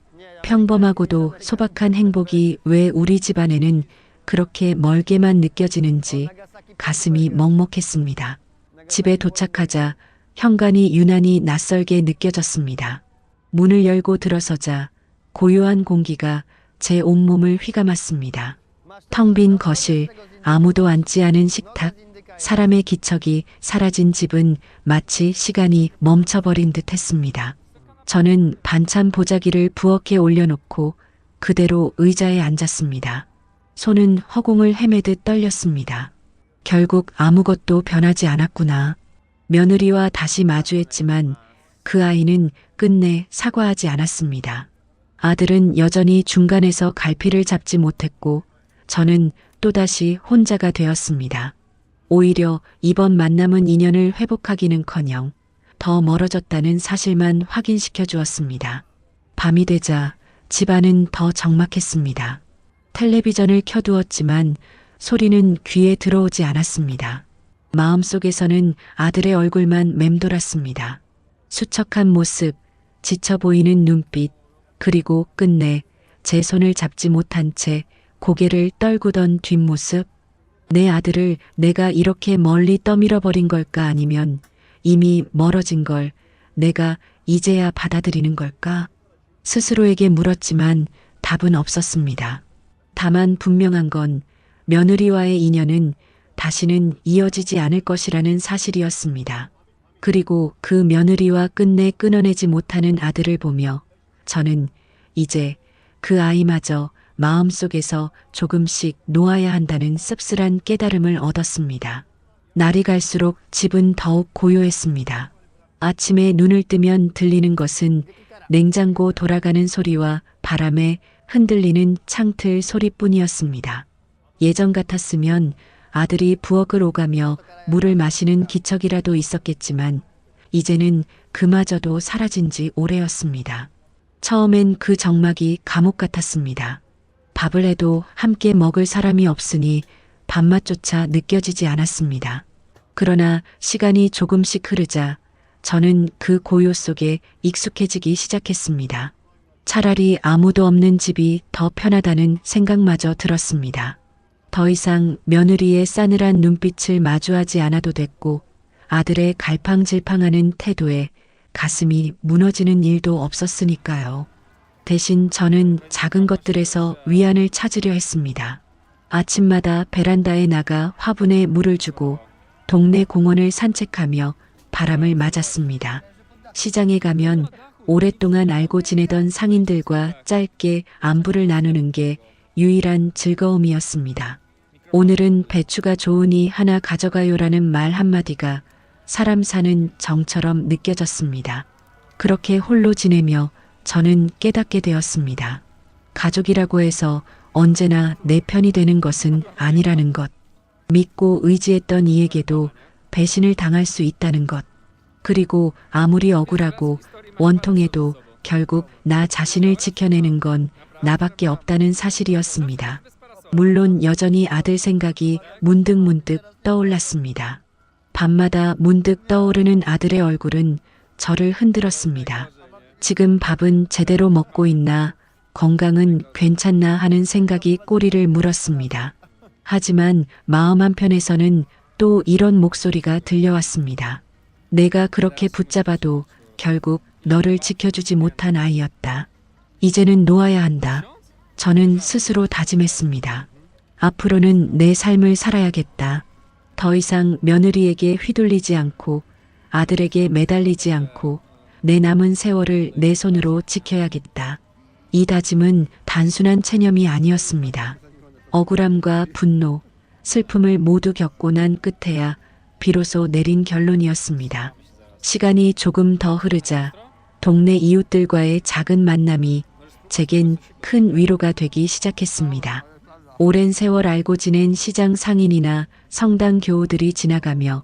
평범하고도 소박한 행복이 왜 우리 집안에는 그렇게 멀게만 느껴지는지 가슴이 먹먹했습니다. 집에 도착하자 현관이 유난히 낯설게 느껴졌습니다. 문을 열고 들어서자 고요한 공기가 제 온몸을 휘감았습니다. 텅 빈 거실, 아무도 앉지 않은 식탁, 사람의 기척이 사라진 집은 마치 시간이 멈춰버린 듯 했습니다. 저는 반찬 보자기를 부엌에 올려놓고 그대로 의자에 앉았습니다. 손은 허공을 헤매듯 떨렸습니다. 결국 아무것도 변하지 않았구나. 며느리와 다시 마주했지만 그 아이는 끝내 사과하지 않았습니다. 아들은 여전히 중간에서 갈피를 잡지 못했고 저는 또다시 혼자가 되었습니다. 오히려 이번 만남은 인연을 회복하기는커녕 더 멀어졌다는 사실만 확인시켜 주었습니다. 밤이 되자 집안은 더 적막했습니다. 텔레비전을 켜두었지만 소리는 귀에 들어오지 않았습니다. 마음속에서는 아들의 얼굴만 맴돌았습니다. 수척한 모습, 지쳐 보이는 눈빛, 그리고 끝내 제 손을 잡지 못한 채 고개를 떨구던 뒷모습. 내 아들을 내가 이렇게 멀리 떠밀어버린 걸까, 아니면 이미 멀어진 걸 내가 이제야 받아들이는 걸까? 스스로에게 물었지만 답은 없었습니다. 다만 분명한 건 며느리와의 인연은 다시는 이어지지 않을 것이라는 사실이었습니다. 그리고 그 며느리와 끝내 끊어내지 못하는 아들을 보며 저는 이제 그 아이마저 마음속에서 조금씩 놓아야 한다는 씁쓸한 깨달음을 얻었습니다. 날이 갈수록 집은 더욱 고요했습니다. 아침에 눈을 뜨면 들리는 것은 냉장고 돌아가는 소리와 바람에 흔들리는 창틀 소리뿐이었습니다. 예전 같았으면 아들이 부엌을 오가며 물을 마시는 기척이라도 있었겠지만 이제는 그마저도 사라진 지 오래였습니다. 처음엔 그 정막이 감옥 같았습니다. 밥을 해도 함께 먹을 사람이 없으니 밥맛조차 느껴지지 않았습니다. 그러나 시간이 조금씩 흐르자 저는 그 고요 속에 익숙해지기 시작했습니다. 차라리 아무도 없는 집이 더 편하다는 생각마저 들었습니다. 더 이상 며느리의 싸늘한 눈빛을 마주하지 않아도 됐고 아들의 갈팡질팡하는 태도에 가슴이 무너지는 일도 없었으니까요. 대신 저는 작은 것들에서 위안을 찾으려 했습니다. 아침마다 베란다에 나가 화분에 물을 주고 동네 공원을 산책하며 바람을 맞았습니다. 시장에 가면 오랫동안 알고 지내던 상인들과 짧게 안부를 나누는 게 유일한 즐거움이었습니다. 오늘은 배추가 좋으니 하나 가져가요라는 말 한마디가 사람 사는 정처럼 느껴졌습니다. 그렇게 홀로 지내며 저는 깨닫게 되었습니다. 가족이라고 해서 언제나 내 편이 되는 것은 아니라는 것. 믿고 의지했던 이에게도 배신을 당할 수 있다는 것. 그리고 아무리 억울하고 원통해도 결국 나 자신을 지켜내는 건 나밖에 없다는 사실이었습니다. 물론 여전히 아들 생각이 문득문득 떠올랐습니다. 밤마다 문득 떠오르는 아들의 얼굴은 저를 흔들었습니다. 지금 밥은 제대로 먹고 있나, 건강은 괜찮나 하는 생각이 꼬리를 물었습니다. 하지만 마음 한편에서는 또 이런 목소리가 들려왔습니다. 내가 그렇게 붙잡아도 결국 너를 지켜주지 못한 아이였다. 이제는 놓아야 한다. 저는 스스로 다짐했습니다. 앞으로는 내 삶을 살아야겠다. 더 이상 며느리에게 휘둘리지 않고 아들에게 매달리지 않고 내 남은 세월을 내 손으로 지켜야겠다. 이 다짐은 단순한 체념이 아니었습니다. 억울함과 분노, 슬픔을 모두 겪고 난 끝에야 비로소 내린 결론이었습니다. 시간이 조금 더 흐르자 동네 이웃들과의 작은 만남이 제겐 큰 위로가 되기 시작했습니다. 오랜 세월 알고 지낸 시장 상인이나 성당 교우들이 지나가며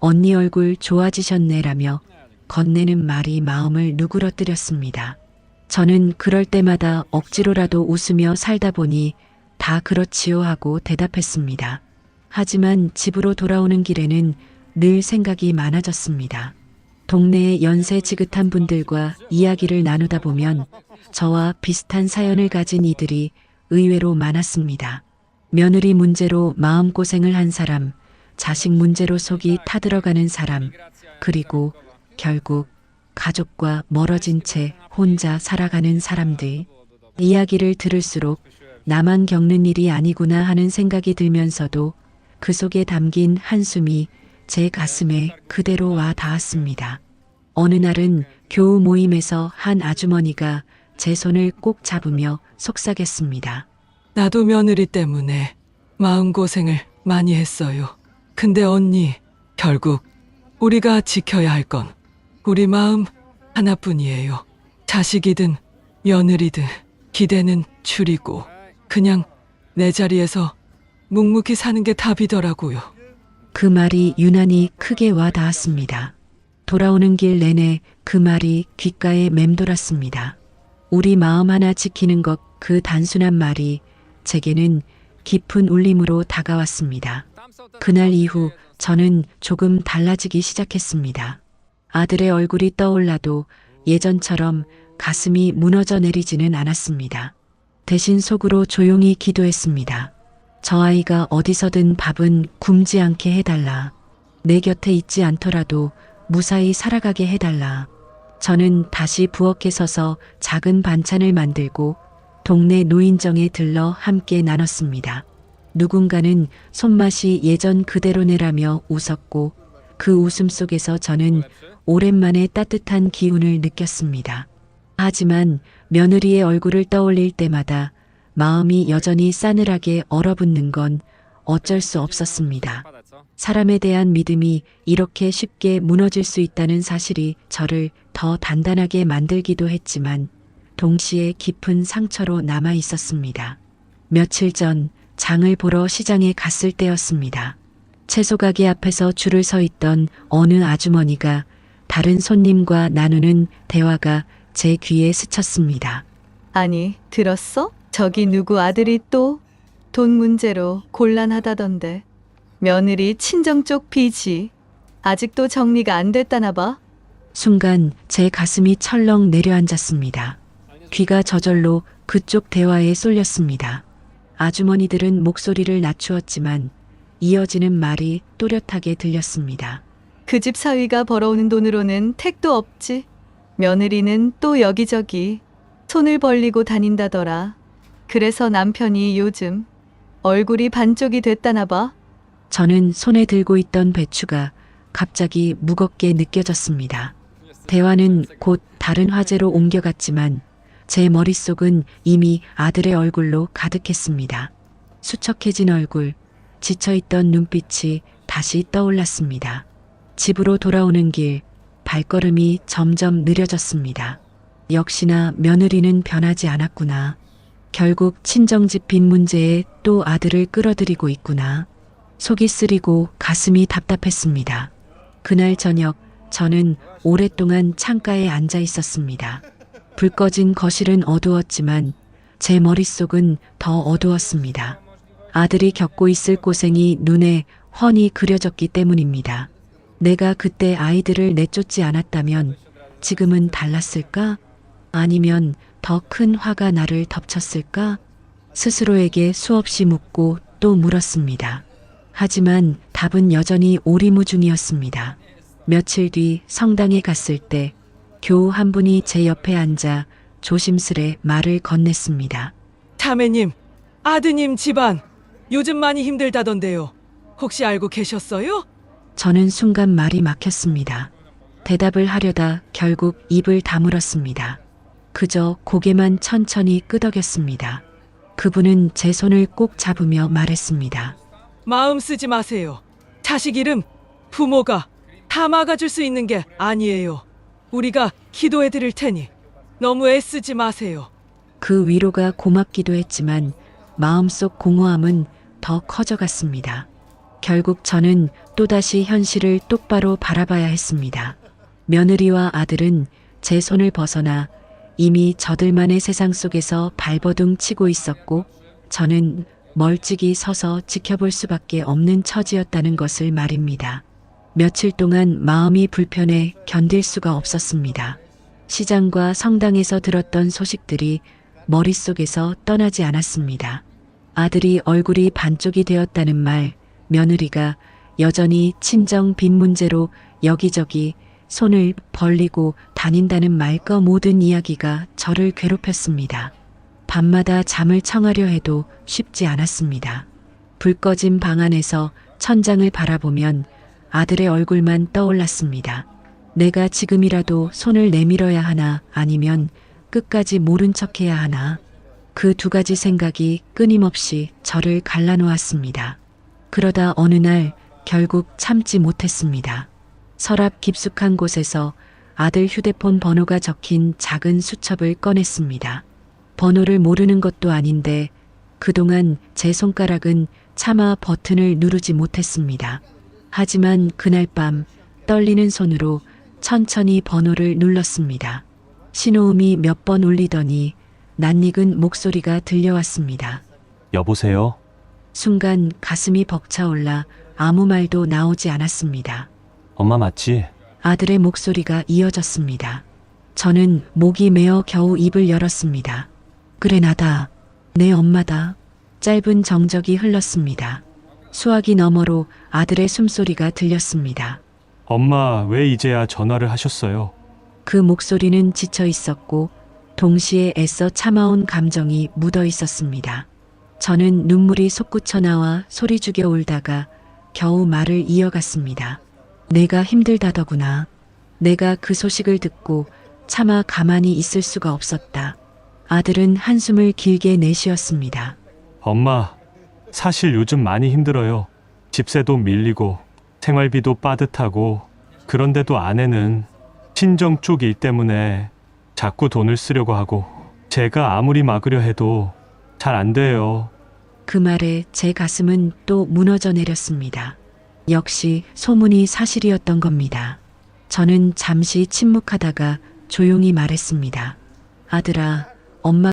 언니 얼굴 좋아지셨네라며 건네는 말이 마음을 누그러뜨렸습니다. 저는 그럴 때마다 억지로라도 웃으며 살다 보니 다 그렇지요 하고 대답했습니다. 하지만 집으로 돌아오는 길에는 늘 생각이 많아졌습니다. 동네의 연세 지긋한 분들과 이야기를 나누다 보면 저와 비슷한 사연을 가진 이들이 의외로 많았습니다. 며느리 문제로 마음고생을 한 사람, 자식 문제로 속이 타들어가는 사람, 그리고 결국 가족과 멀어진 채 혼자 살아가는 사람들. 이야기를 들을수록 나만 겪는 일이 아니구나 하는 생각이 들면서도 그 속에 담긴 한숨이 제 가슴에 그대로 와 닿았습니다. 어느 날은 교우 모임에서 한 아주머니가 제 손을 꼭 잡으며 속삭였습니다. 나도 며느리 때문에 마음고생을 많이 했어요. 근데 언니, 결국 우리가 지켜야 할 건 우리 마음 하나뿐이에요. 자식이든 며느리든 기대는 줄이고 그냥 내 자리에서 묵묵히 사는 게 답이더라고요. 그 말이 유난히 크게 와 닿았습니다. 돌아오는 길 내내 그 말이 귓가에 맴돌았습니다. 우리 마음 하나 지키는 것, 그 단순한 말이 제게는 깊은 울림으로 다가왔습니다. 그날 이후 저는 조금 달라지기 시작했습니다. 아들의 얼굴이 떠올라도 예전처럼 가슴이 무너져 내리지는 않았습니다. 대신 속으로 조용히 기도했습니다. 저 아이가 어디서든 밥은 굶지 않게 해달라. 내 곁에 있지 않더라도 무사히 살아가게 해달라. 저는 다시 부엌에 서서 작은 반찬을 만들고 동네 노인정에 들러 함께 나눴습니다. 누군가는 손맛이 예전 그대로네라며 웃었고 그 웃음 속에서 저는 오랜만에 따뜻한 기운을 느꼈습니다. 하지만 며느리의 얼굴을 떠올릴 때마다 마음이 여전히 싸늘하게 얼어붙는 건 어쩔 수 없었습니다. 사람에 대한 믿음이 이렇게 쉽게 무너질 수 있다는 사실이 저를 더 단단하게 만들기도 했지만 동시에 깊은 상처로 남아 있었습니다. 며칠 전 장을 보러 시장에 갔을 때였습니다. 채소 가게 앞에서 줄을 서 있던 어느 아주머니가 다른 손님과 나누는 대화가 제 귀에 스쳤습니다. 아니, 들었어? 저기 누구 아들이 또 돈 문제로 곤란하다던데. 며느리 친정 쪽 빚이 아직도 정리가 안 됐다나 봐. 순간 제 가슴이 철렁 내려앉았습니다. 귀가 저절로 그쪽 대화에 쏠렸습니다. 아주머니들은 목소리를 낮추었지만 이어지는 말이 또렷하게 들렸습니다. 그 집 사위가 벌어오는 돈으로는 택도 없지. 며느리는 또 여기저기 손을 벌리고 다닌다더라. 그래서 남편이 요즘 얼굴이 반쪽이 됐다나 봐. 저는 손에 들고 있던 배추가 갑자기 무겁게 느껴졌습니다. 대화는 곧 다른 화제로 옮겨갔지만 제 머릿속은 이미 아들의 얼굴로 가득했습니다. 수척해진 얼굴, 지쳐있던 눈빛이 다시 떠올랐습니다. 집으로 돌아오는 길, 발걸음이 점점 느려졌습니다. 역시나 며느리는 변하지 않았구나. 결국 친정집 빚 문제에 또 아들을 끌어들이고 있구나. 속이 쓰리고 가슴이 답답했습니다. 그날 저녁 저는 오랫동안 창가에 앉아 있었습니다. 불 꺼진 거실은 어두웠지만 제 머릿속은 더 어두웠습니다. 아들이 겪고 있을 고생이 눈에 훤히 그려졌기 때문입니다. 내가 그때 아이들을 내쫓지 않았다면 지금은 달랐을까? 아니면 더 큰 화가 나를 덮쳤을까? 스스로에게 수없이 묻고 또 물었습니다. 하지만 답은 여전히 오리무중이었습니다. 며칠 뒤 성당에 갔을 때 교우 한 분이 제 옆에 앉아 조심스레 말을 건넸습니다. 자매님, 아드님 집안 요즘 많이 힘들다던데요. 혹시 알고 계셨어요? 저는 순간 말이 막혔습니다. 대답을 하려다 결국 입을 다물었습니다. 그저 고개만 천천히 끄덕였습니다. 그분은 제 손을 꼭 잡으며 말했습니다. 마음 쓰지 마세요. 자식 이름 부모가 다 막아줄 수 있는 게 아니에요. 우리가 기도해 드릴 테니 너무 애쓰지 마세요. 그 위로가 고맙기도 했지만 마음속 공허함은 더 커져갔습니다. 결국 저는 또다시 현실을 똑바로 바라봐야 했습니다. 며느리와 아들은 제 손을 벗어나 이미 저들만의 세상 속에서 발버둥 치고 있었고 저는 멀찍이 서서 지켜볼 수밖에 없는 처지였다는 것을 말입니다. 며칠 동안 마음이 불편해 견딜 수가 없었습니다. 시장과 성당에서 들었던 소식들이 머릿속에서 떠나지 않았습니다. 아들이 얼굴이 반쪽이 되었다는 말, 며느리가 여전히 친정 빚 문제로 여기저기 손을 벌리고 다닌다는 말거 모든 이야기가 저를 괴롭혔습니다. 밤마다 잠을 청하려 해도 쉽지 않았습니다. 불 꺼진 방 안에서 천장을 바라보면 아들의 얼굴만 떠올랐습니다. 내가 지금이라도 손을 내밀어야 하나 아니면 끝까지 모른 척해야 하나. 그 두 가지 생각이 끊임없이 저를 갈라놓았습니다. 그러다 어느 날 결국 참지 못했습니다. 서랍 깊숙한 곳에서 아들 휴대폰 번호가 적힌 작은 수첩을 꺼냈습니다. 번호를 모르는 것도 아닌데 그동안 제 손가락은 차마 버튼을 누르지 못했습니다. 하지만 그날 밤 떨리는 손으로 천천히 번호를 눌렀습니다. 신호음이 몇 번 울리더니 낯익은 목소리가 들려왔습니다. 여보세요? 순간 가슴이 벅차올라 아무 말도 나오지 않았습니다. 엄마 맞지? 아들의 목소리가 이어졌습니다. 저는 목이 메어 겨우 입을 열었습니다. 그래 나다. 내 엄마다. 짧은 정적이 흘렀습니다. 수화기 너머로 아들의 숨소리가 들렸습니다. 엄마 왜 이제야 전화를 하셨어요? 그 목소리는 지쳐 있었고 동시에 애써 참아온 감정이 묻어 있었습니다. 저는 눈물이 솟구쳐 나와 소리 죽여 울다가 겨우 말을 이어갔습니다. 내가 힘들다더구나. 내가 그 소식을 듣고 차마 가만히 있을 수가 없었다. 아들은 한숨을 길게 내쉬었습니다. 엄마, 사실 요즘 많이 힘들어요. 집세도 밀리고 생활비도 빠듯하고 그런데도 아내는 친정 쪽 일 때문에 자꾸 돈을 쓰려고 하고 제가 아무리 막으려 해도 잘 안 돼요. 그 말에 제 가슴은 또 무너져 내렸습니다. 역시 소문이 사실이었던 겁니다. 저는 잠시 침묵하다가 조용히 말했습니다. 아들아, 엄마